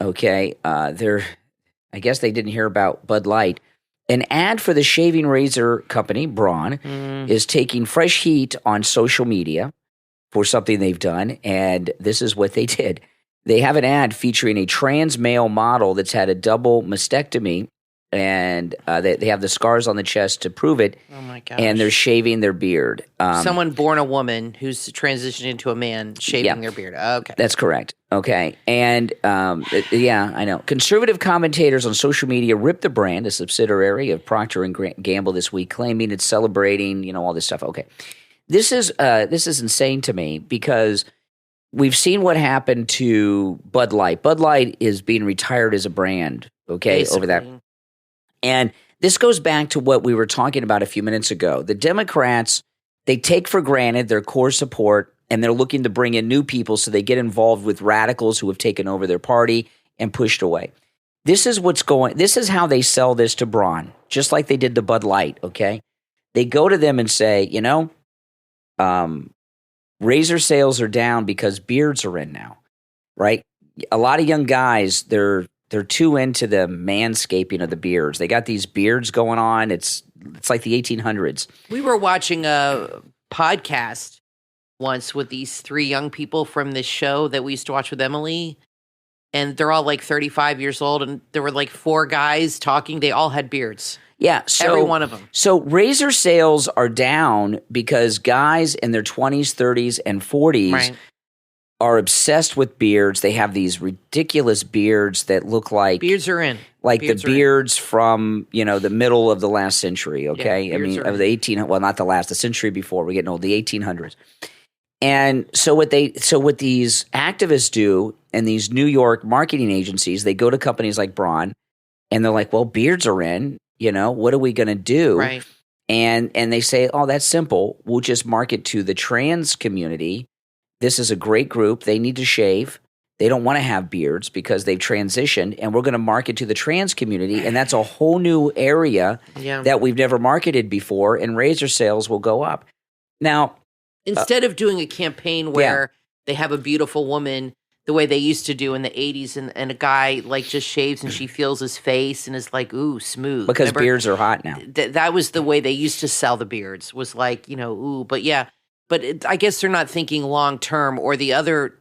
okay, I guess they didn't hear about Bud Light. An ad for the shaving razor company, Braun, is taking fresh heat on social media for something they've done, and this is what they did. They have an ad featuring a trans male model that's had a double mastectomy and they have the scars on the chest to prove it. Oh my gosh. And they're shaving their beard. Someone born a woman who's transitioned into a man shaving their beard. Okay. That's correct. Okay. And I know. Conservative commentators on social media ripped the brand, a subsidiary of Procter & Gamble, this week, claiming it's celebrating, all this stuff. Okay. This is insane to me because we've seen what happened to Bud Light. Bud Light is being retired as a brand, Basically. over that. And this goes back to what we were talking about a few minutes ago. The Democrats, they take for granted their core support, and they're looking to bring in new people so they get involved with radicals who have taken over their party and pushed away. This is how they sell this to Braun, just like they did to Bud Light, okay? They go to them and say, razor sales are down because beards are in now, right? A lot of young guys, they're too into the manscaping of the beards. They got these beards going on. It's like the 1800s. We were watching a podcast once with these 3 young people from this show that we used to watch with Emily, and they're all like 35 years old, and there were like 4 guys talking. They all had beards. Yeah, so every one of them. So razor sales are down because guys in their 20s, 30s, and 40s are obsessed with beards. They have these ridiculous beards that look like beards are in, like beards the beards from the middle of the last century. Okay, yeah, I mean of the not the century before. We're getting old, the 1800s. And so what these activists do, and these New York marketing agencies, they go to companies like Braun, and they're like, "Well, beards are in. What are we going to do?" Right. And they say, "Oh, that's simple. We'll just market to the trans community. This is a great group. They need to shave. They don't want to have beards because they've transitioned, and we're going to market to the trans community, and that's a whole new area that we've never marketed before, and razor sales will go up." Now, instead of doing a campaign where they have a beautiful woman the way they used to do in the 80s, and a guy like just shaves and she feels his face and is like, ooh, smooth. Because beards are hot now. That was the way they used to sell the beards, was like, ooh. But I guess they're not thinking long term, or the other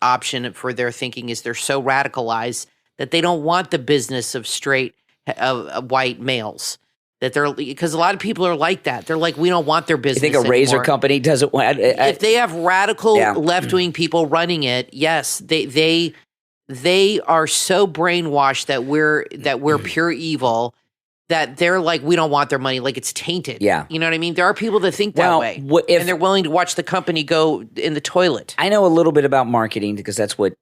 option for their thinking is they're so radicalized that they don't want the business of straight white males. Because a lot of people are like that. They're like, we don't want their business You think a razor anymore. company doesn't want? If they have radical left-wing people running it, yes, they are so brainwashed that we're pure evil, that they're like, we don't want their money, like it's tainted. Yeah. You know what I mean? There are people that think that way, and they're willing to watch the company go in the toilet. I know a little bit about marketing because that's what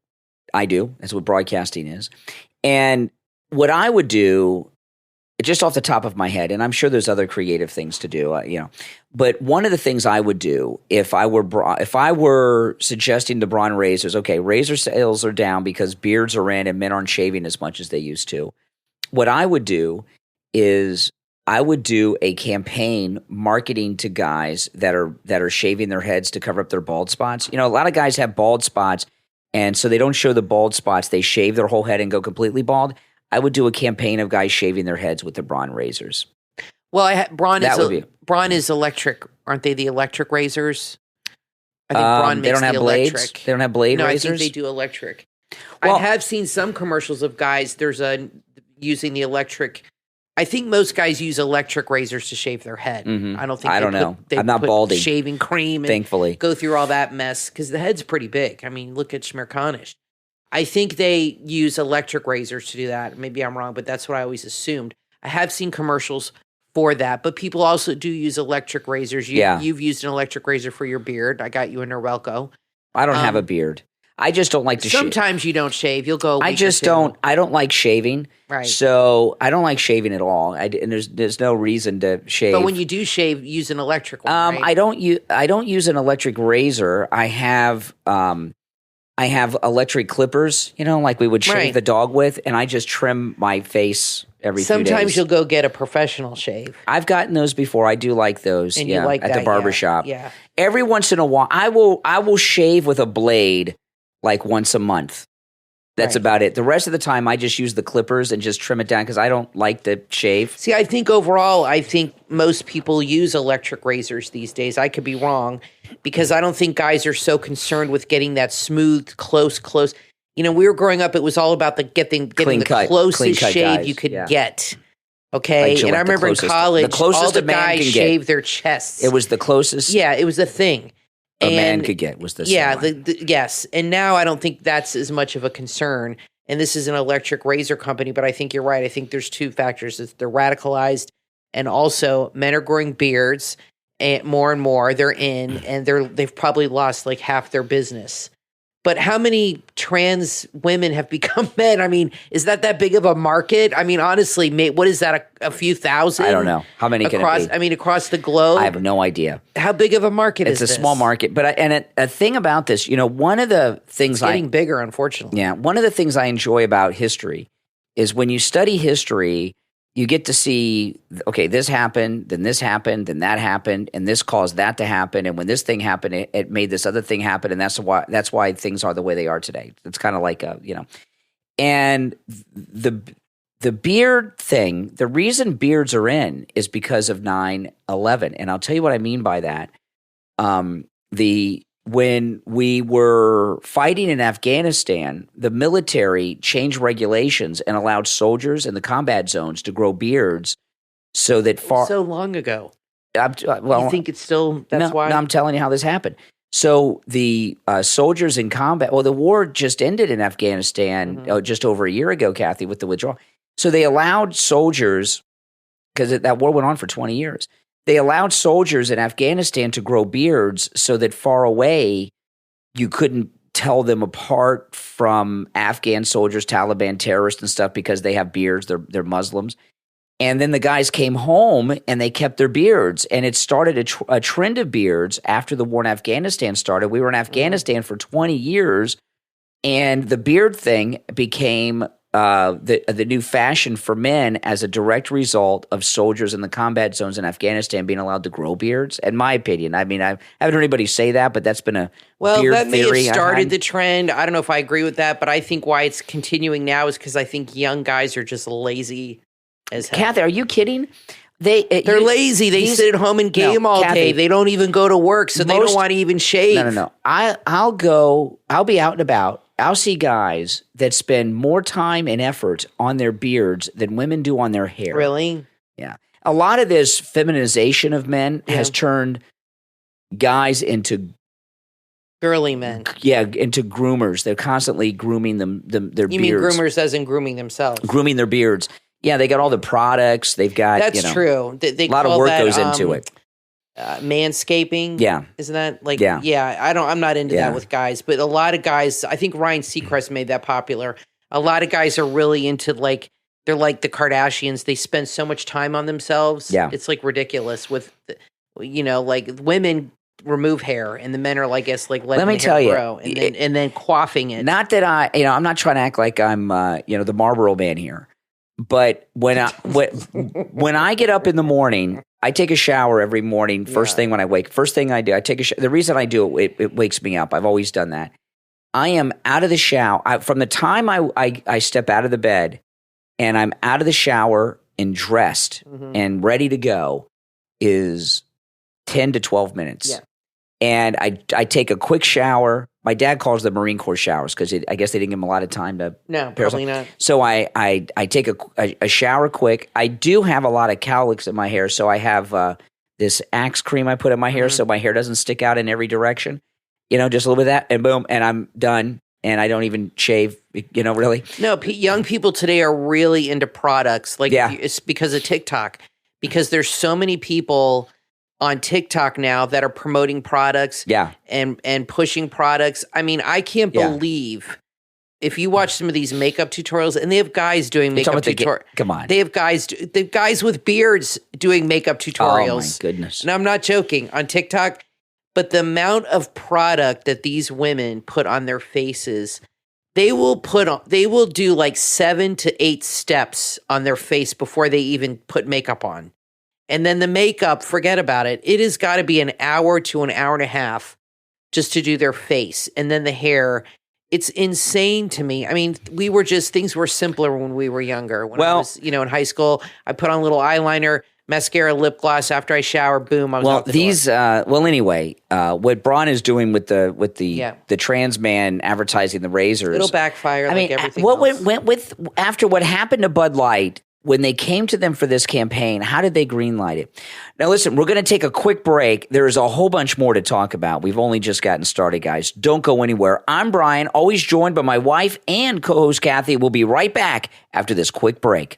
I do. That's what broadcasting is. And what I would do, just off the top of my head, and I'm sure there's other creative things to do, but one of the things I would do if I were suggesting to Braun razors, okay, razor sales are down because beards are in and men aren't shaving as much as they used to. What I would do is I would do a campaign marketing to guys that are shaving their heads to cover up their bald spots. A lot of guys have bald spots, and so they don't show the bald spots. They shave their whole head and go completely bald. I would do a campaign of guys shaving their heads with the Braun razors. Well, Braun is electric. Aren't they the electric razors? I think Braun makes the electric. Blades? They don't have blade razors? I think they do electric. Well, I have seen some commercials of guys. Using the electric. I think most guys use electric razors to shave their head. Mm-hmm. I don't think. I'm not balding. Shaving cream, and thankfully, go through all that mess because the head's pretty big. I mean, look at Schmerkanish. I think they use electric razors to do that. Maybe I'm wrong, but that's what I always assumed. I have seen commercials for that, but people also do use electric razors. You've used an electric razor for your beard. I got you a Norelco. I don't have a beard. I just don't like to shave. Sometimes you don't shave. You'll go. I just don't. I don't like shaving. Right. So I don't like shaving at all. And there's no reason to shave. But when you do shave, use an electric one. Right? I don't use an electric razor. I have electric clippers, like we would shave the dog with, and I just trim my face every 2 days. Sometimes you'll go get a professional shave. I've gotten those before. I do like those. And you like at that, the barbershop. Yeah. Every once in a while, I will shave with a blade like once a month. That's about it. The rest of the time, I just use the clippers and just trim it down because I don't like to shave. See, I think overall, most people use electric razors these days. I could be wrong because I don't think guys are so concerned with getting that smooth, close. We were growing up, it was all about getting the closest shave you could get. Okay, Like and I remember in college, all the guys shaved their chests. It was the closest. Yeah, it was a thing. A man could get was the yes. And now I don't think that's as much of a concern. And this is an electric razor company, but I think you're right. I think there's two factors. It's they're radicalized, and also men are growing beards and more. They're in, and they've probably lost like half their business. But how many trans women have become men? I mean, is that big of a market? I mean, honestly, what is that, a few thousand? I don't know. How many can it be? I mean, across the globe? I have no idea. How big of a market is this? It's a small market. But a thing about this, one of the things it's getting bigger, unfortunately. Yeah. One of the things I enjoy about history is when you study history, you get to see, okay, this happened, then that happened, and this caused that to happen. And when this thing happened, it made this other thing happen. And that's why things are the way they are today. It's kind of like and the beard thing, the reason beards are in is because of 9/11. And I'll tell you what I mean by that. When we were fighting in Afghanistan, the military changed regulations and allowed soldiers in the combat zones to grow beards so that so long ago. You think it's still why? No, I'm telling you how this happened. So the soldiers in combat, the war just ended in Afghanistan just over a year ago, Kathy, with the withdrawal. So they allowed soldiers, because that war went on for 20 years. They allowed soldiers in Afghanistan to grow beards so that far away you couldn't tell them apart from Afghan soldiers, Taliban terrorists and stuff because they have beards. They're Muslims. And then the guys came home and they kept their beards. And it started a trend of beards after the war in Afghanistan started. We were in Afghanistan for 20 years, and the beard thing became the new fashion for men as a direct result of soldiers in the combat zones in Afghanistan being allowed to grow beards. In my opinion, I mean, I haven't heard anybody say that, but that's been a beard that may theory have started the trend. I don't know if I agree with that, but I think why it's continuing now is because I think young guys are just lazy as hell. Kathy, are you kidding? They're lazy. They sit at home and game all day. They don't even go to work, so they don't want to even shave. No. I'll be out and about. I'll see guys that spend more time and effort on their beards than women do on their hair. Really? Yeah. A lot of this feminization of men has turned guys into girly men. Yeah, into groomers. They're constantly grooming their beards. You mean groomers as in grooming themselves? Grooming their beards. Yeah, they got all the products. They've got That's true. They a lot of work goes into it. Manscaping. Yeah. Isn't that like, yeah, I'm not into that with guys, but a lot of guys, I think Ryan Seacrest made that popular. A lot of guys are really into they're like the Kardashians. They spend so much time on themselves. Yeah. It's like ridiculous with, like women remove hair and the men are letting the hair grow and then quaffing it. Not that I'm not trying to act like I'm, the Marlboro man here, but when I get up in the morning, I take a shower every morning. First thing when I wake, first thing I do, I take a shower. The reason I do it wakes me up. I've always done that. I am out of the shower from the time I step out of the bed, and I'm out of the shower and dressed and ready to go is 10 to 12 minutes. Yeah. And I take a quick shower. My dad calls them Marine Corps showers because I guess they didn't give him a lot of time to. No, probably not. So I take a shower quick. I do have a lot of cowlicks in my hair, so I have this Axe cream I put in my hair so my hair doesn't stick out in every direction. Just a little bit of that, and boom, and I'm done. And I don't even shave, really. No, young people today are really into products. It's because of TikTok. Because there's so many people on TikTok now that are promoting products and pushing products. I mean, I can't believe if you watch some of these makeup tutorials, and they have guys doing makeup tutorials. Come on. They have guys with beards doing makeup tutorials. Oh, my goodness. And I'm not joking, on TikTok. But the amount of product that these women put on their faces, they will do like 7 to 8 steps on their face before they even put makeup on. And then the makeup, forget about it. It has got to be an hour to an hour and a half just to do their face. And then the hair, it's insane to me. I mean, things were simpler when we were younger. When I was, in high school, I put on a little eyeliner, mascara, lip gloss. After I shower, boom, I was out the door. Anyway, what Braun is doing with the trans man advertising the razors, it'll backfire. Everything. What went with after what happened to Bud Light? when they came to them for this campaign, how did they greenlight it? Now, listen, we're going to take a quick break. There is a whole bunch more to talk about. We've only just gotten started, guys. Don't go anywhere. I'm Brian, always joined by my wife and co-host Kathy. We'll be right back after this quick break.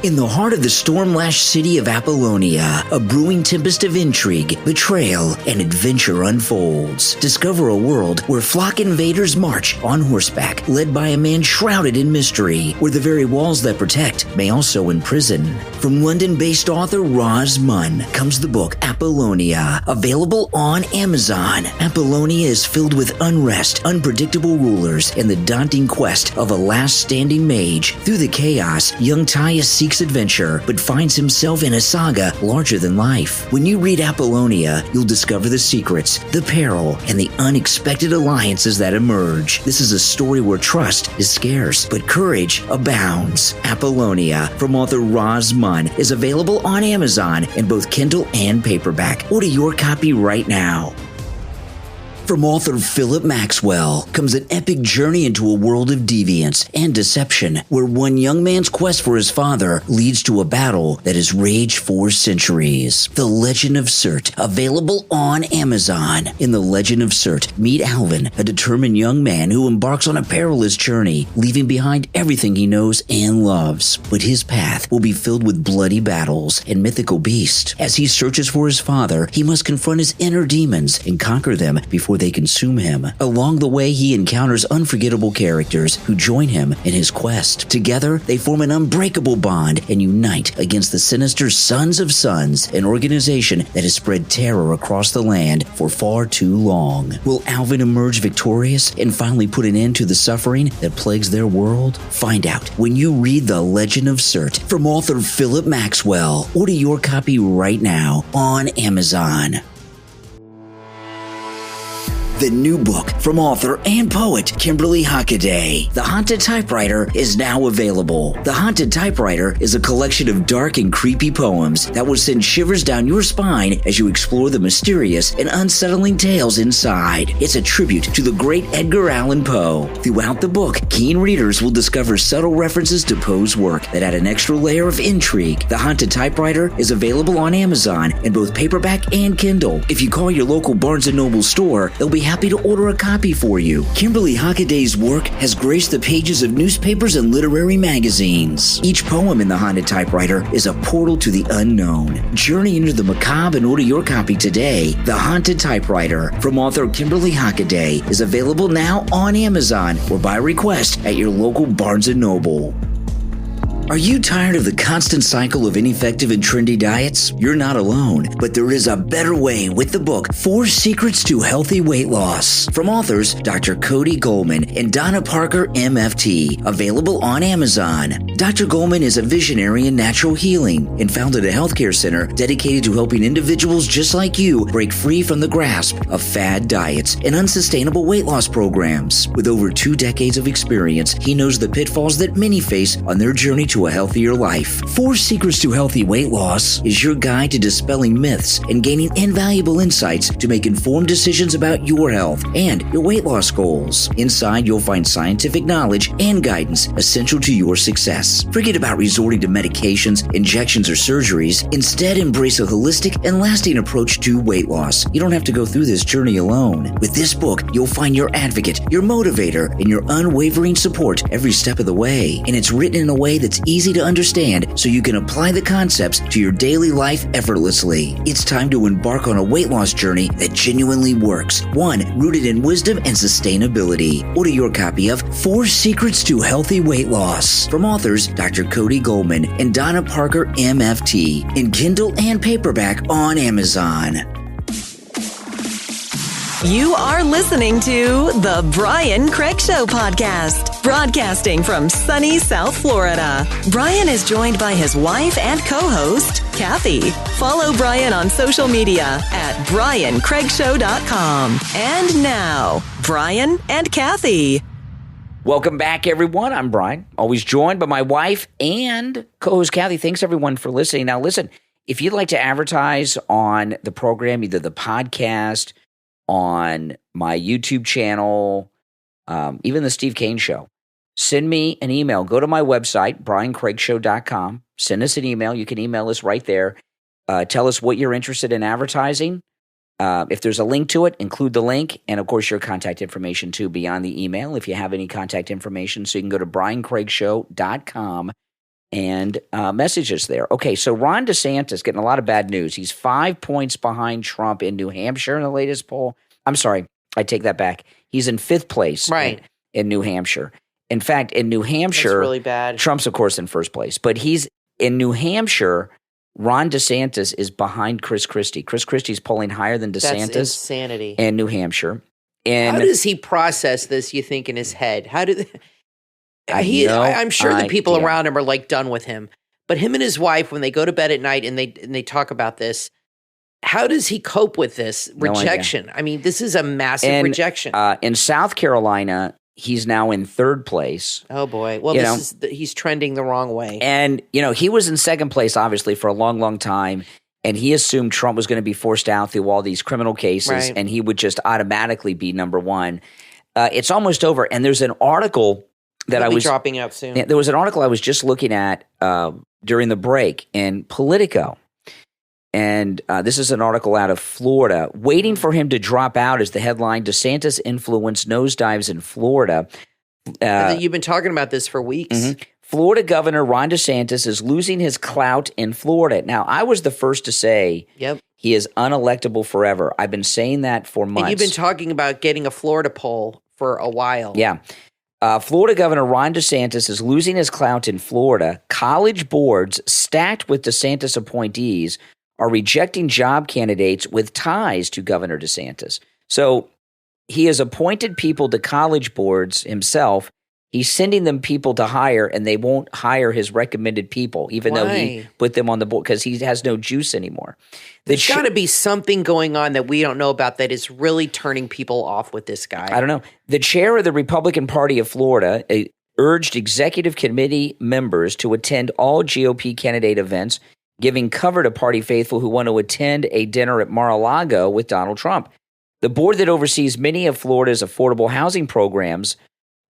In the heart of the storm-lashed city of Apollonia, a brewing tempest of intrigue, betrayal, and adventure unfolds. Discover a world where flock invaders march on horseback, led by a man shrouded in mystery, where the very walls that protect may also imprison. From London-based author Roz Munn comes the book Apollonia, available on Amazon. Apollonia is filled with unrest, unpredictable rulers, and the daunting quest of a last standing mage. Through the chaos, young Tyus seeks adventure, but finds himself in a saga larger than life. When you read Apollonia, you'll discover the secrets, the peril, and the unexpected alliances that emerge. This is a story where trust is scarce, but courage abounds. Apollonia, from author Roz Munn, is available on Amazon in both Kindle and paperback. Order your copy right now. From author Philip Maxwell comes an epic journey into a world of deviance and deception, where one young man's quest for his father leads to a battle that has raged for centuries. The Legend of Surt, available on Amazon. In The Legend of Surt, meet Alvin, a determined young man who embarks on a perilous journey, leaving behind everything he knows and loves. But his path will be filled with bloody battles and mythical beasts. As he searches for his father, he must confront his inner demons and conquer them before they consume him. Along the way, he encounters unforgettable characters who join him in his quest. Together, they form an unbreakable bond and unite against the sinister Sons of Suns, an organization that has spread terror across the land for far too long. Will Alvin emerge victorious and finally put an end to the suffering that plagues their world? Find out when you read The Legend of Surt from author Philip Maxwell. Order your copy right now on Amazon. The new book from author and poet Kimberly Hockaday, The Haunted Typewriter, is now available. The Haunted Typewriter is a collection of dark and creepy poems that will send shivers down your spine as you explore the mysterious and unsettling tales inside. It's a tribute to the great Edgar Allan Poe. Throughout the book, keen readers will discover subtle references to Poe's work that add an extra layer of intrigue. The Haunted Typewriter is available on Amazon in both paperback and Kindle. If you call your local Barnes & Noble store, they'll be happy to order a copy for you. Kimberly Hockaday's work has graced the pages of newspapers and literary magazines. Each poem in The Haunted Typewriter is a portal to the unknown. Journey into the macabre and order your copy today. The Haunted Typewriter from author Kimberly Hockaday is available now on Amazon or by request at your local Barnes & Noble. Are you tired of the constant cycle of ineffective and trendy diets? You're not alone, but there is a better way with the book 4 Secrets to Healthy Weight Loss from authors Dr. Cody Goldman and Donna Parker, MFT, available on Amazon. Dr. Goldman is a visionary in natural healing and founded a healthcare center dedicated to helping individuals just like you break free from the grasp of fad diets and unsustainable weight loss programs. With over 2 decades of experience, he knows the pitfalls that many face on their journey to a healthier life. 4 Secrets to Healthy Weight Loss is your guide to dispelling myths and gaining invaluable insights to make informed decisions about your health and your weight loss goals. Inside, you'll find scientific knowledge and guidance essential to your success. Forget about resorting to medications, injections, or surgeries. Instead, embrace a holistic and lasting approach to weight loss. You don't have to go through this journey alone. With this book, you'll find your advocate, your motivator, and your unwavering support every step of the way. And it's written in a way that's easy to understand so you can apply the concepts to your daily life effortlessly. It's time to embark on a weight loss journey that genuinely works, one rooted in wisdom and sustainability. Order your copy of 4 Secrets to Healthy Weight Loss from authors Dr. Cody Goldman and Donna Parker, MFT, in Kindle and paperback on Amazon. You are listening to the Brian Craig Show podcast, broadcasting from sunny South Florida. Brian is joined by his wife and co-host, Kathy. Follow Brian on social media at briancraigshow.com. And now, Brian and Kathy. Welcome back, everyone. I'm Brian, always joined by my wife and co-host Kathy. Thanks, everyone, for listening. Now, listen, if you'd like to advertise on the program, either the podcast, on my YouTube channel, even the Steve Kane Show, send me an email. Go to my website, briancraigshow.com. Send us an email. You can email us right there. Tell us what you're interested in advertising. If there's a link to it, include the link. And, of course, your contact information, too, beyond the email, if you have any contact information. So you can go to briancraigshow.com and message us there. Okay, so Ron DeSantis getting a lot of bad news. He's 5 points behind Trump in New Hampshire in the latest poll. I'm sorry, I take that back. He's in 5th place in New Hampshire. In fact, in New Hampshire, that's really bad. Trump's, of course, in first place. But he's in New Hampshire, Ron DeSantis is behind Chris Christie. Chris Christie's polling higher than DeSantis. That's insanity. In New Hampshire. And how does he process this, you think, in his head? How do I'm sure the people around him are like done with him. But him and his wife, when they go to bed at night and they talk about this, how does he cope with this rejection? I mean, this is a massive rejection. In South Carolina, he's now in 3rd place. Oh, boy. Well, he's trending the wrong way. And, he was in 2nd place, obviously, for a long, long time. And he assumed Trump was going to be forced out through all these criminal cases, and he would just automatically be number 1. It's almost over. And there's an article that He'll be dropping out soon. There was an article I was just looking at during the break in Politico. And this is an article out of Florida. Waiting for him to drop out is the headline. DeSantis influence nosedives in Florida. You've been talking about this for weeks. Mm-hmm. Florida Governor Ron DeSantis is losing his clout in Florida. Now, I was the first to say he is unelectable forever. I've been saying that for months. And you've been talking about getting a Florida poll for a while. Yeah. Florida Governor Ron DeSantis is losing his clout in Florida. College boards stacked with DeSantis appointees are rejecting job candidates with ties to Governor DeSantis. So he has appointed people to college boards himself. He's sending them people to hire, and they won't hire his recommended people, even though he put them on the board, because he has no juice anymore. There's got to be something going on that we don't know about that is really turning people off with this guy. I don't know. The chair of the Republican Party of Florida urged executive committee members to attend all GOP candidate events, giving cover to party faithful who want to attend a dinner at Mar-a-Lago with Donald Trump. The board that oversees many of Florida's affordable housing programs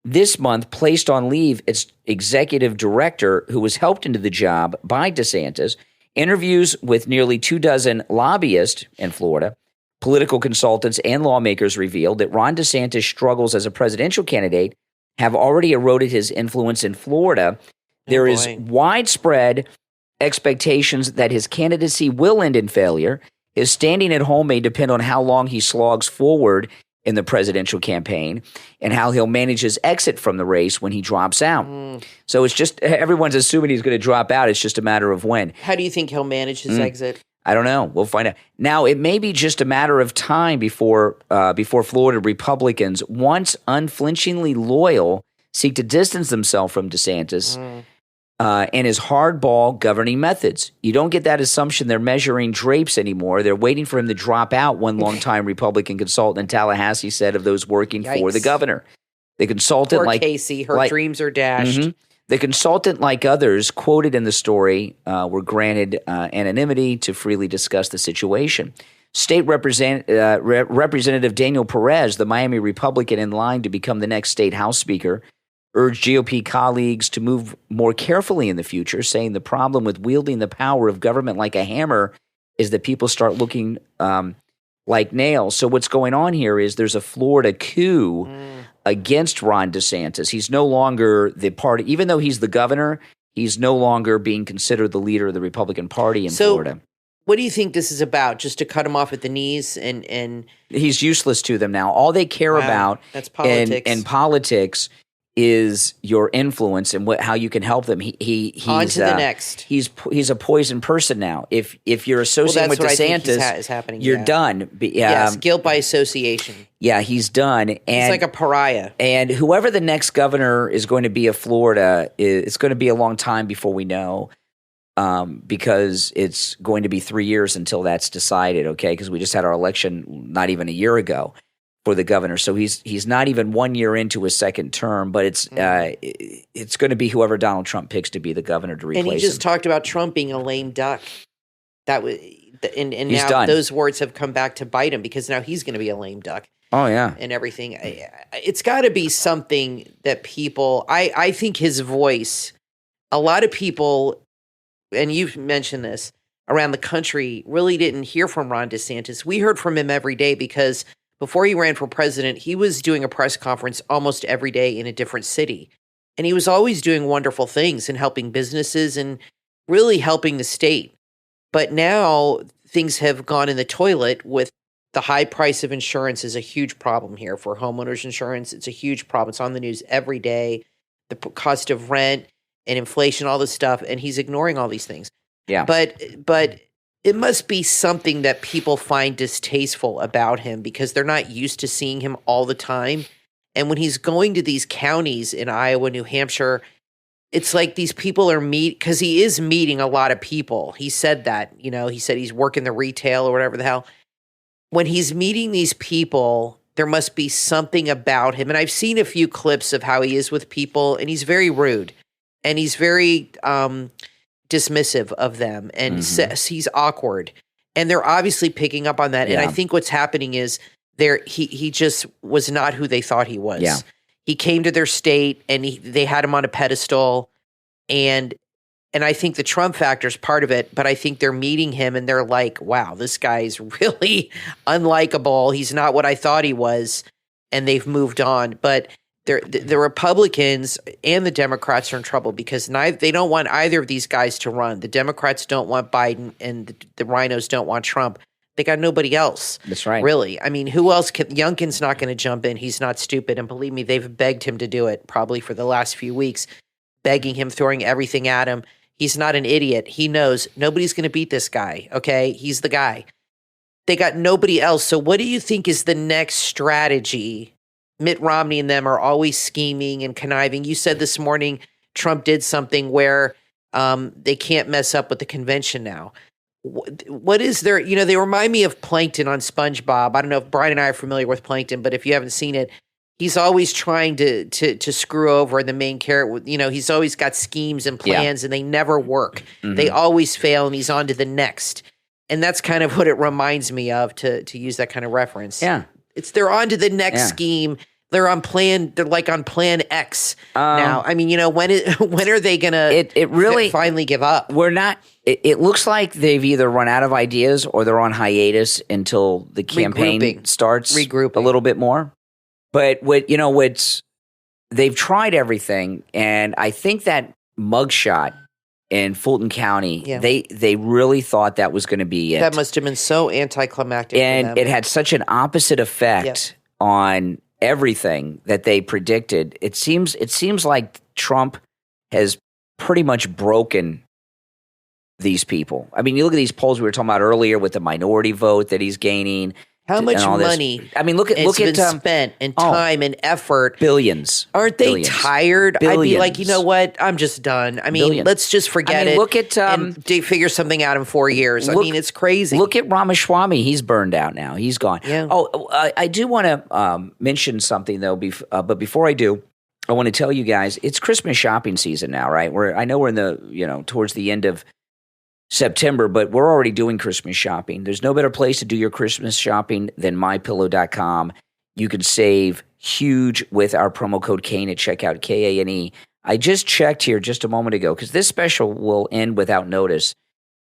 this month placed on leave its executive director, who was helped into the job by DeSantis. Interviews with nearly 24 lobbyists in Florida, political consultants, and lawmakers revealed that Ron DeSantis' struggles as a presidential candidate have already eroded his influence in Florida. There is widespread expectations that his candidacy will end in failure. His standing at home may depend on how long he slogs forward in the presidential campaign and how he'll manage his exit from the race when he drops out. So it's just everyone's assuming he's going to drop out. It's just a matter of when. How do you think he'll manage his exit? I don't know. We'll find out. Now, it may be just a matter of time before Florida Republicans, once unflinchingly loyal, seek to distance themselves from DeSantis and his hardball governing methods. You don't get that assumption they're measuring drapes anymore. They're waiting for him to drop out, one longtime Republican consultant in Tallahassee said of those working for the governor. The consultant, Poor Casey, her dreams are dashed. The consultant, like others quoted in the story, were granted anonymity to freely discuss the situation. State Representative Daniel Perez, the Miami Republican in line to become the next state House Speaker, urged GOP colleagues to move more carefully in the future, saying the problem with wielding the power of government like a hammer is that people start looking like nails. So what's going on here is there's a Florida coup against Ron DeSantis. He's no longer the party, even though he's the governor, he's no longer being considered the leader of the Republican Party in Florida. What do you think this is about? Just to cut him off at the knees and he's useless to them now. All they care about that's politics. In politics is your influence and how you can help them. He's on to the next. He's a poison person now. If you're associating with DeSantis, is happening. You're done. Yes, guilt by association. Yeah, he's done. And he's like a pariah. And whoever the next governor is going to be of Florida, it's going to be a long time before we know, because it's going to be 3 years until that's decided. Okay, because we just had our election not even a year ago for the governor. So he's not even 1 year into his second term, but it's going to be whoever Donald Trump picks to be the governor to replace him. And he just talked about Trump being a lame duck. That was, and he's now done. Those words have come back to bite him because now he's going to be a lame duck. Oh, yeah. And everything. It's got to be something that people, I think his voice, a lot of people, and you've mentioned this, around the country really didn't hear from Ron DeSantis. We heard from him every day because before he ran for president, he was doing a press conference almost every day in a different city. And he was always doing wonderful things and helping businesses and really helping the state. But now things have gone in the toilet with the high price of insurance is a huge problem here for homeowners insurance. It's a huge problem. It's on the news every day. The cost of rent and inflation, all this stuff. And he's ignoring all these things. Yeah. But it must be something that people find distasteful about him because they're not used to seeing him all the time. And when he's going to these counties in Iowa, New Hampshire, it's like these people are because he is meeting a lot of people. He said that, he said he's working the retail or whatever the hell. When he's meeting these people, there must be something about him. And I've seen a few clips of how he is with people, and he's very rude and he's very dismissive of them and says he's awkward. And they're obviously picking up on that. Yeah. And I think what's happening is he just was not who they thought he was. Yeah. He came to their state and they had him on a pedestal. And I think the Trump factor is part of it, but I think they're meeting him and they're like, wow, this guy's really unlikable. He's not what I thought he was. And they've moved on. But the Republicans and the Democrats are in trouble because they don't want either of these guys to run. The Democrats don't want Biden and the rhinos don't want Trump. They got nobody else. That's right. Really. I mean, who else Youngkin's not going to jump in. He's not stupid. And believe me, they've begged him to do it probably for the last few weeks, begging him, throwing everything at him. He's not an idiot. He knows nobody's going to beat this guy. Okay. He's the guy. They got nobody else. So what do you think is the next strategy? Mitt Romney and them are always scheming and conniving. You said this morning Trump did something where they can't mess up with the convention now. What is there? They remind me of Plankton on SpongeBob. I don't know if Brian and I are familiar with Plankton, but if you haven't seen it, he's always trying to screw over the main character. He's always got schemes and plans, and they never work. Mm-hmm. They always fail, and he's on to the next. And that's kind of what it reminds me of to use that kind of reference. Yeah. They're on to the next scheme. They're on plan X now. I mean, when are they going to finally give up? We're not. It looks like they've either run out of ideas or they're on hiatus until the campaign starts a little bit more. But they've tried everything, and I think that mugshot in Fulton County, they really thought that was going to be it. That must have been so anticlimactic. And it had such an opposite effect on everything that they predicted. It seems like Trump has pretty much broken these people. I mean, you look at these polls we were talking about earlier with the minority vote that he's gaining. How much money? I mean, look at spent and time and effort. Billions. Aren't they tired? Billions. I'd be like, you know what? I'm just done. I mean, let's just forget it. Look at and figure something out in 4 years. I mean, it's crazy. Look at Ramaswamy. He's burned out now. He's gone. Yeah. Oh, I do want to mention something though. But before I do, I want to tell you guys it's Christmas shopping season now, right? I know we're in the towards the end of September, but we're already doing Christmas shopping. There's no better place to do your Christmas shopping than mypillow.com. You can save huge with our promo code Kane at checkout, Kane. I just checked here just a moment ago because this special will end without notice.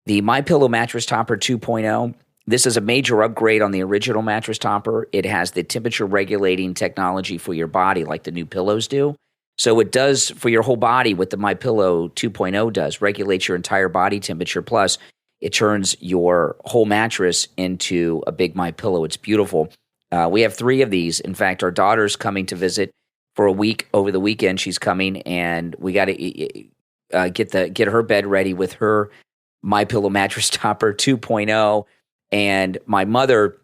The MyPillow Mattress Topper 2.0, this is a major upgrade on the original mattress topper. It has the temperature regulating technology for your body like the new pillows do. So it does for your whole body what the MyPillow 2.0 does, regulates your entire body temperature. Plus, it turns your whole mattress into a big MyPillow. It's beautiful. We have 3 of these. In fact, our daughter's coming to visit for a week over the weekend. She's coming, and we got to get her bed ready with her MyPillow Mattress Topper 2.0. And my mother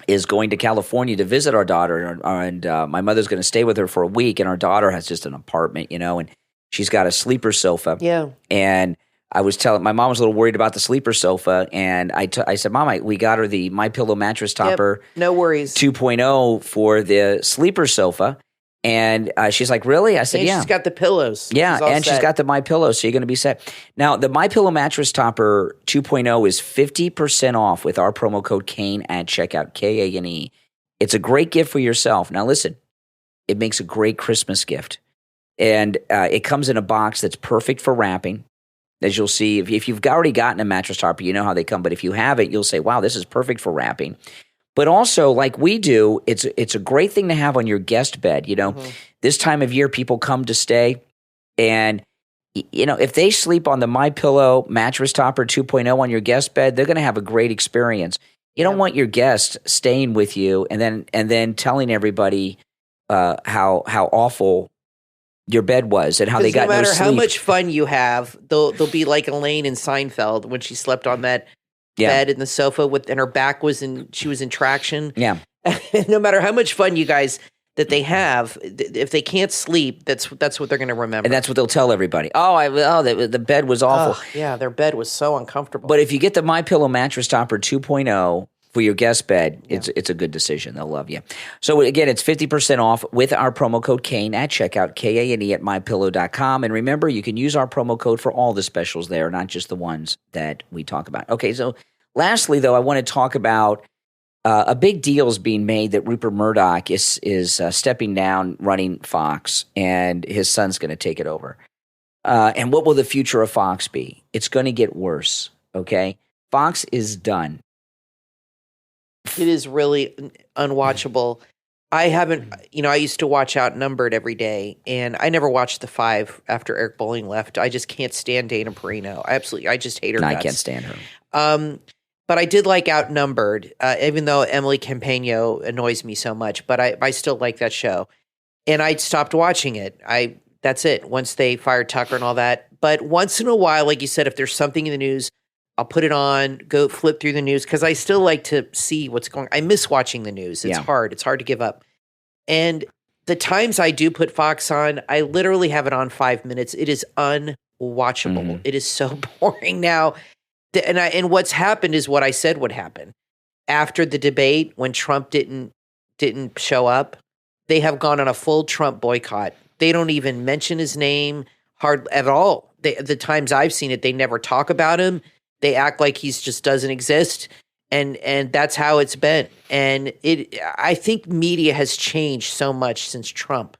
is going to California to visit our daughter, and my mother's going to stay with her for a week, and our daughter has just an apartment, and she's got a sleeper sofa. Yeah. And I was telling, my mom was a little worried about the sleeper sofa, and I said, Mom, we got her the MyPillow Mattress Topper no worries 2.0 for the sleeper sofa. And she's like, really? I said, yeah. She's got the pillows. Yeah, she's got the MyPillow, so you're going to be set. Now, the MyPillow Mattress Topper 2.0 is 50% off with our promo code Kane at checkout, Kane. It's a great gift for yourself. Now, listen, it makes a great Christmas gift. And it comes in a box that's perfect for wrapping. As you'll see, if you've already gotten a mattress topper, you know how they come. But if you have it, you'll say, wow, this is perfect for wrapping. But also, like we do, it's a great thing to have on your guest bed. This time of year, people come to stay. And, if they sleep on the MyPillow mattress topper 2.0 on your guest bed, they're going to have a great experience. You don't want your guest staying with you and then telling everybody how awful your bed was and how they got no sleep. No matter how much fun you have, they'll be like Elaine in Seinfeld when she slept on that bed in the sofa and her back she was in traction. Yeah. No matter how much fun you guys that they have, if they can't sleep, that's what they're going to remember. And that's what they'll tell everybody. The bed was awful. Oh, yeah, their bed was so uncomfortable. But if you get the MyPillow mattress topper 2.0 for your guest bed, it's a good decision. They'll love you. So again, it's 50% off with our promo code Kane at checkout, Kane at mypillow.com. And remember, you can use our promo code for all the specials there, not just the ones that we talk about. Okay, so lastly, though, I want to talk about a big deal is being made that Rupert Murdoch is stepping down running Fox, and his son's going to take it over. And what will the future of Fox be? It's going to get worse, okay? Fox is done. It is really unwatchable. I haven't, I used to watch Outnumbered every day, and I never watched The Five after Eric Bolling left. I just can't stand Dana Perino. I just hate her guts. I can't stand her. But I did like Outnumbered, even though Emily Campagno annoys me so much. But I still like that show. And I stopped watching it. That's it. Once they fired Tucker and all that. But once in a while, like you said, if there's something in the news, I'll put it on, go flip through the news, because I still like to see what's going on. I miss watching the news. It's hard. It's hard to give up. And the times I do put Fox on, I literally have it on 5 minutes. It is unwatchable. Mm-hmm. It is so boring now. And what's happened is what I said would happen. After the debate, when Trump didn't show up, they have gone on a full Trump boycott. They don't even mention his name hard at all. The times I've seen it, they never talk about him. They act like he just doesn't exist. And that's how it's been. And I think media has changed so much since Trump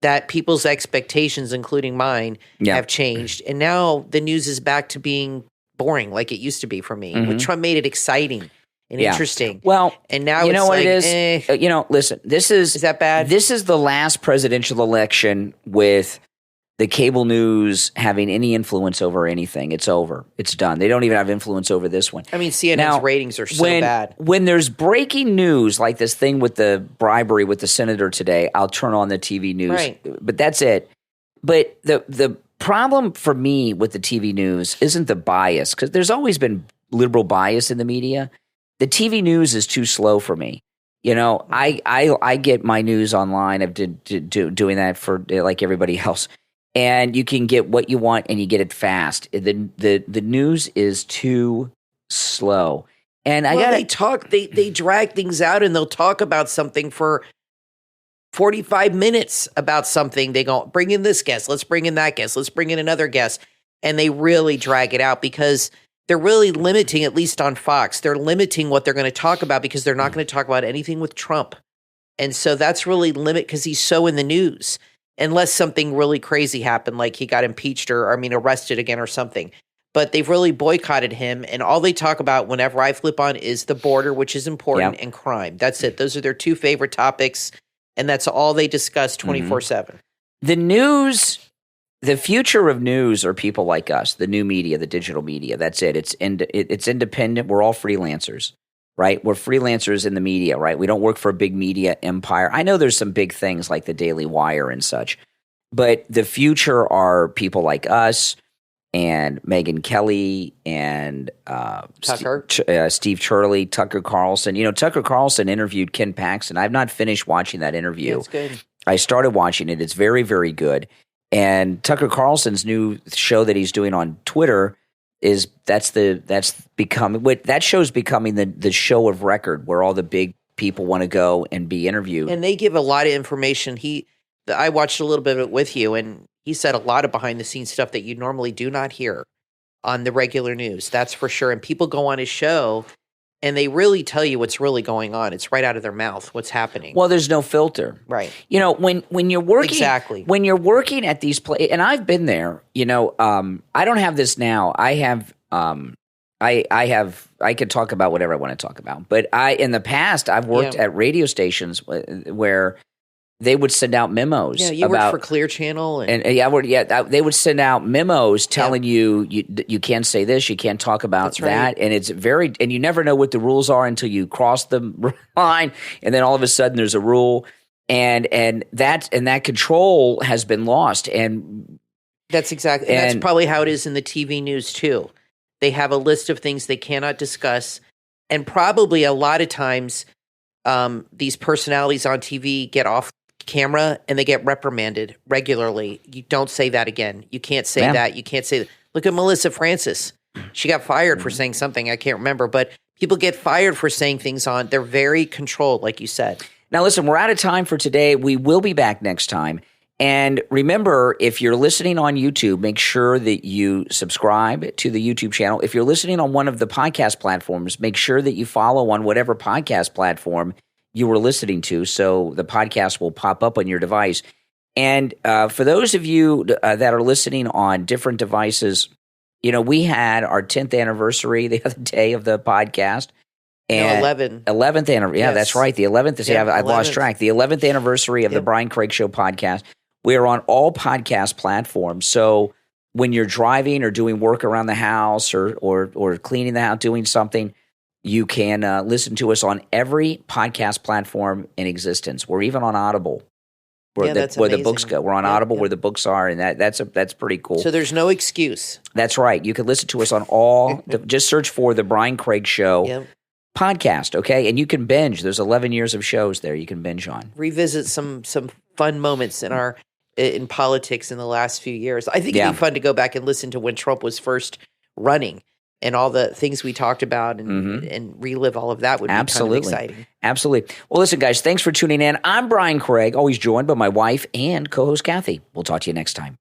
that people's expectations, including mine, have changed. And now the news is back to being boring like it used to be for me. Mm-hmm. When Trump made it exciting and interesting. Well, and now you it's know what like, it is? Listen, is that bad? This is the last presidential election with the cable news having any influence over anything. It's over. It's done. They don't even have influence over this one. I mean, CNN's ratings are so bad. When there's breaking news like this thing with the bribery with the senator today, I'll turn on the TV news. Right. But that's it. But the problem for me with the TV news isn't the bias, because there's always been liberal bias in the media. The TV news is too slow for me. I get my news online. I've doing that for like everybody else, and you can get what you want and you get it fast. The news is too slow, and they drag things out, and they'll talk about something for 45 minutes about something. They go, bring in this guest, let's bring in that guest, let's bring in another guest. And they really drag it out because they're really limiting, at least on Fox, they're limiting what they're going to talk about because they're not going to talk about anything with Trump. And so that's really because he's so in the news, unless something really crazy happened, like he got impeached arrested again or something. But they've really boycotted him. And all they talk about whenever I flip on is the border, which is important, and crime. That's it. Those are their two favorite topics. And that's all they discuss 24/7. The news, the future of news are people like us, the new media, the digital media. That's it. It's independent. We're all freelancers, right? We're freelancers in the media, right? We don't work for a big media empire. I know there's some big things like the Daily Wire and such, but the future are people like us and Megyn Kelly and Tucker. Steve Turley, Tucker Carlson. Tucker Carlson interviewed Ken Paxton. I've not finished watching that interview. Yeah, it's good. I started watching it. It's very, very good. And Tucker Carlson's new show that he's doing on Twitter that show's becoming the show of record where all the big people want to go and be interviewed. And they give a lot of information. I watched a little bit of it with you, and he said a lot of behind the scenes stuff that you normally do not hear on the regular news. That's for sure. And people go on his show and they really tell you what's really going on. It's right out of their mouth what's happening. Well, there's no filter. Right. You know, when you're working Exactly. when you're working at these places, and I've been there, you know, I don't have this now. I have I could talk about whatever I want to talk about. But in the past I've worked at radio stations where they would send out memos. Yeah, you worked for Clear Channel, they would send out memos telling you can't say this, you can't talk about that, and it's and you never know what the rules are until you cross the line, and then all of a sudden there's a rule, and that control has been lost, and that's exactly, and that's probably how it is in the TV news too. They have a list of things they cannot discuss, and probably a lot of times these personalities on TV get off camera and they get reprimanded regularly. You don't say that again. You can't say that. You can't say that. Look at Melissa Francis. She got fired for saying something. I can't remember, but people get fired for saying things on. They're very controlled, like you said. Now, listen, we're out of time for today. We will be back next time. And remember, if you're listening on YouTube, make sure that you subscribe to the YouTube channel. If you're listening on one of the podcast platforms, make sure that you follow on whatever podcast platform you were listening to, so the podcast will pop up on your device. And for those of you that are listening on different devices, you know, we had our 10th anniversary the other day of the podcast. And 11th anniversary. Yeah, that's right. The 11th. I've lost track. The 11th anniversary of the Brian Craig Show podcast. We are on all podcast platforms. So when you're driving or doing work around the house or cleaning the house, doing something, you can listen to us on every podcast platform in existence. We're even on Audible, where the books go. We're on Audible where the books are, and that's pretty cool. So there's no excuse. That's right. You can listen to us on all. Just search for the Brian Craig Show podcast, okay? And you can binge. There's 11 years of shows there you can binge on. Revisit some fun moments in politics in the last few years. I think it'd be fun to go back and listen to when Trump was first running. And all the things we talked about and relive all of that would be kind of exciting. Absolutely. Well, listen, guys, thanks for tuning in. I'm Brian Craig, always joined by my wife and co-host Kathy. We'll talk to you next time.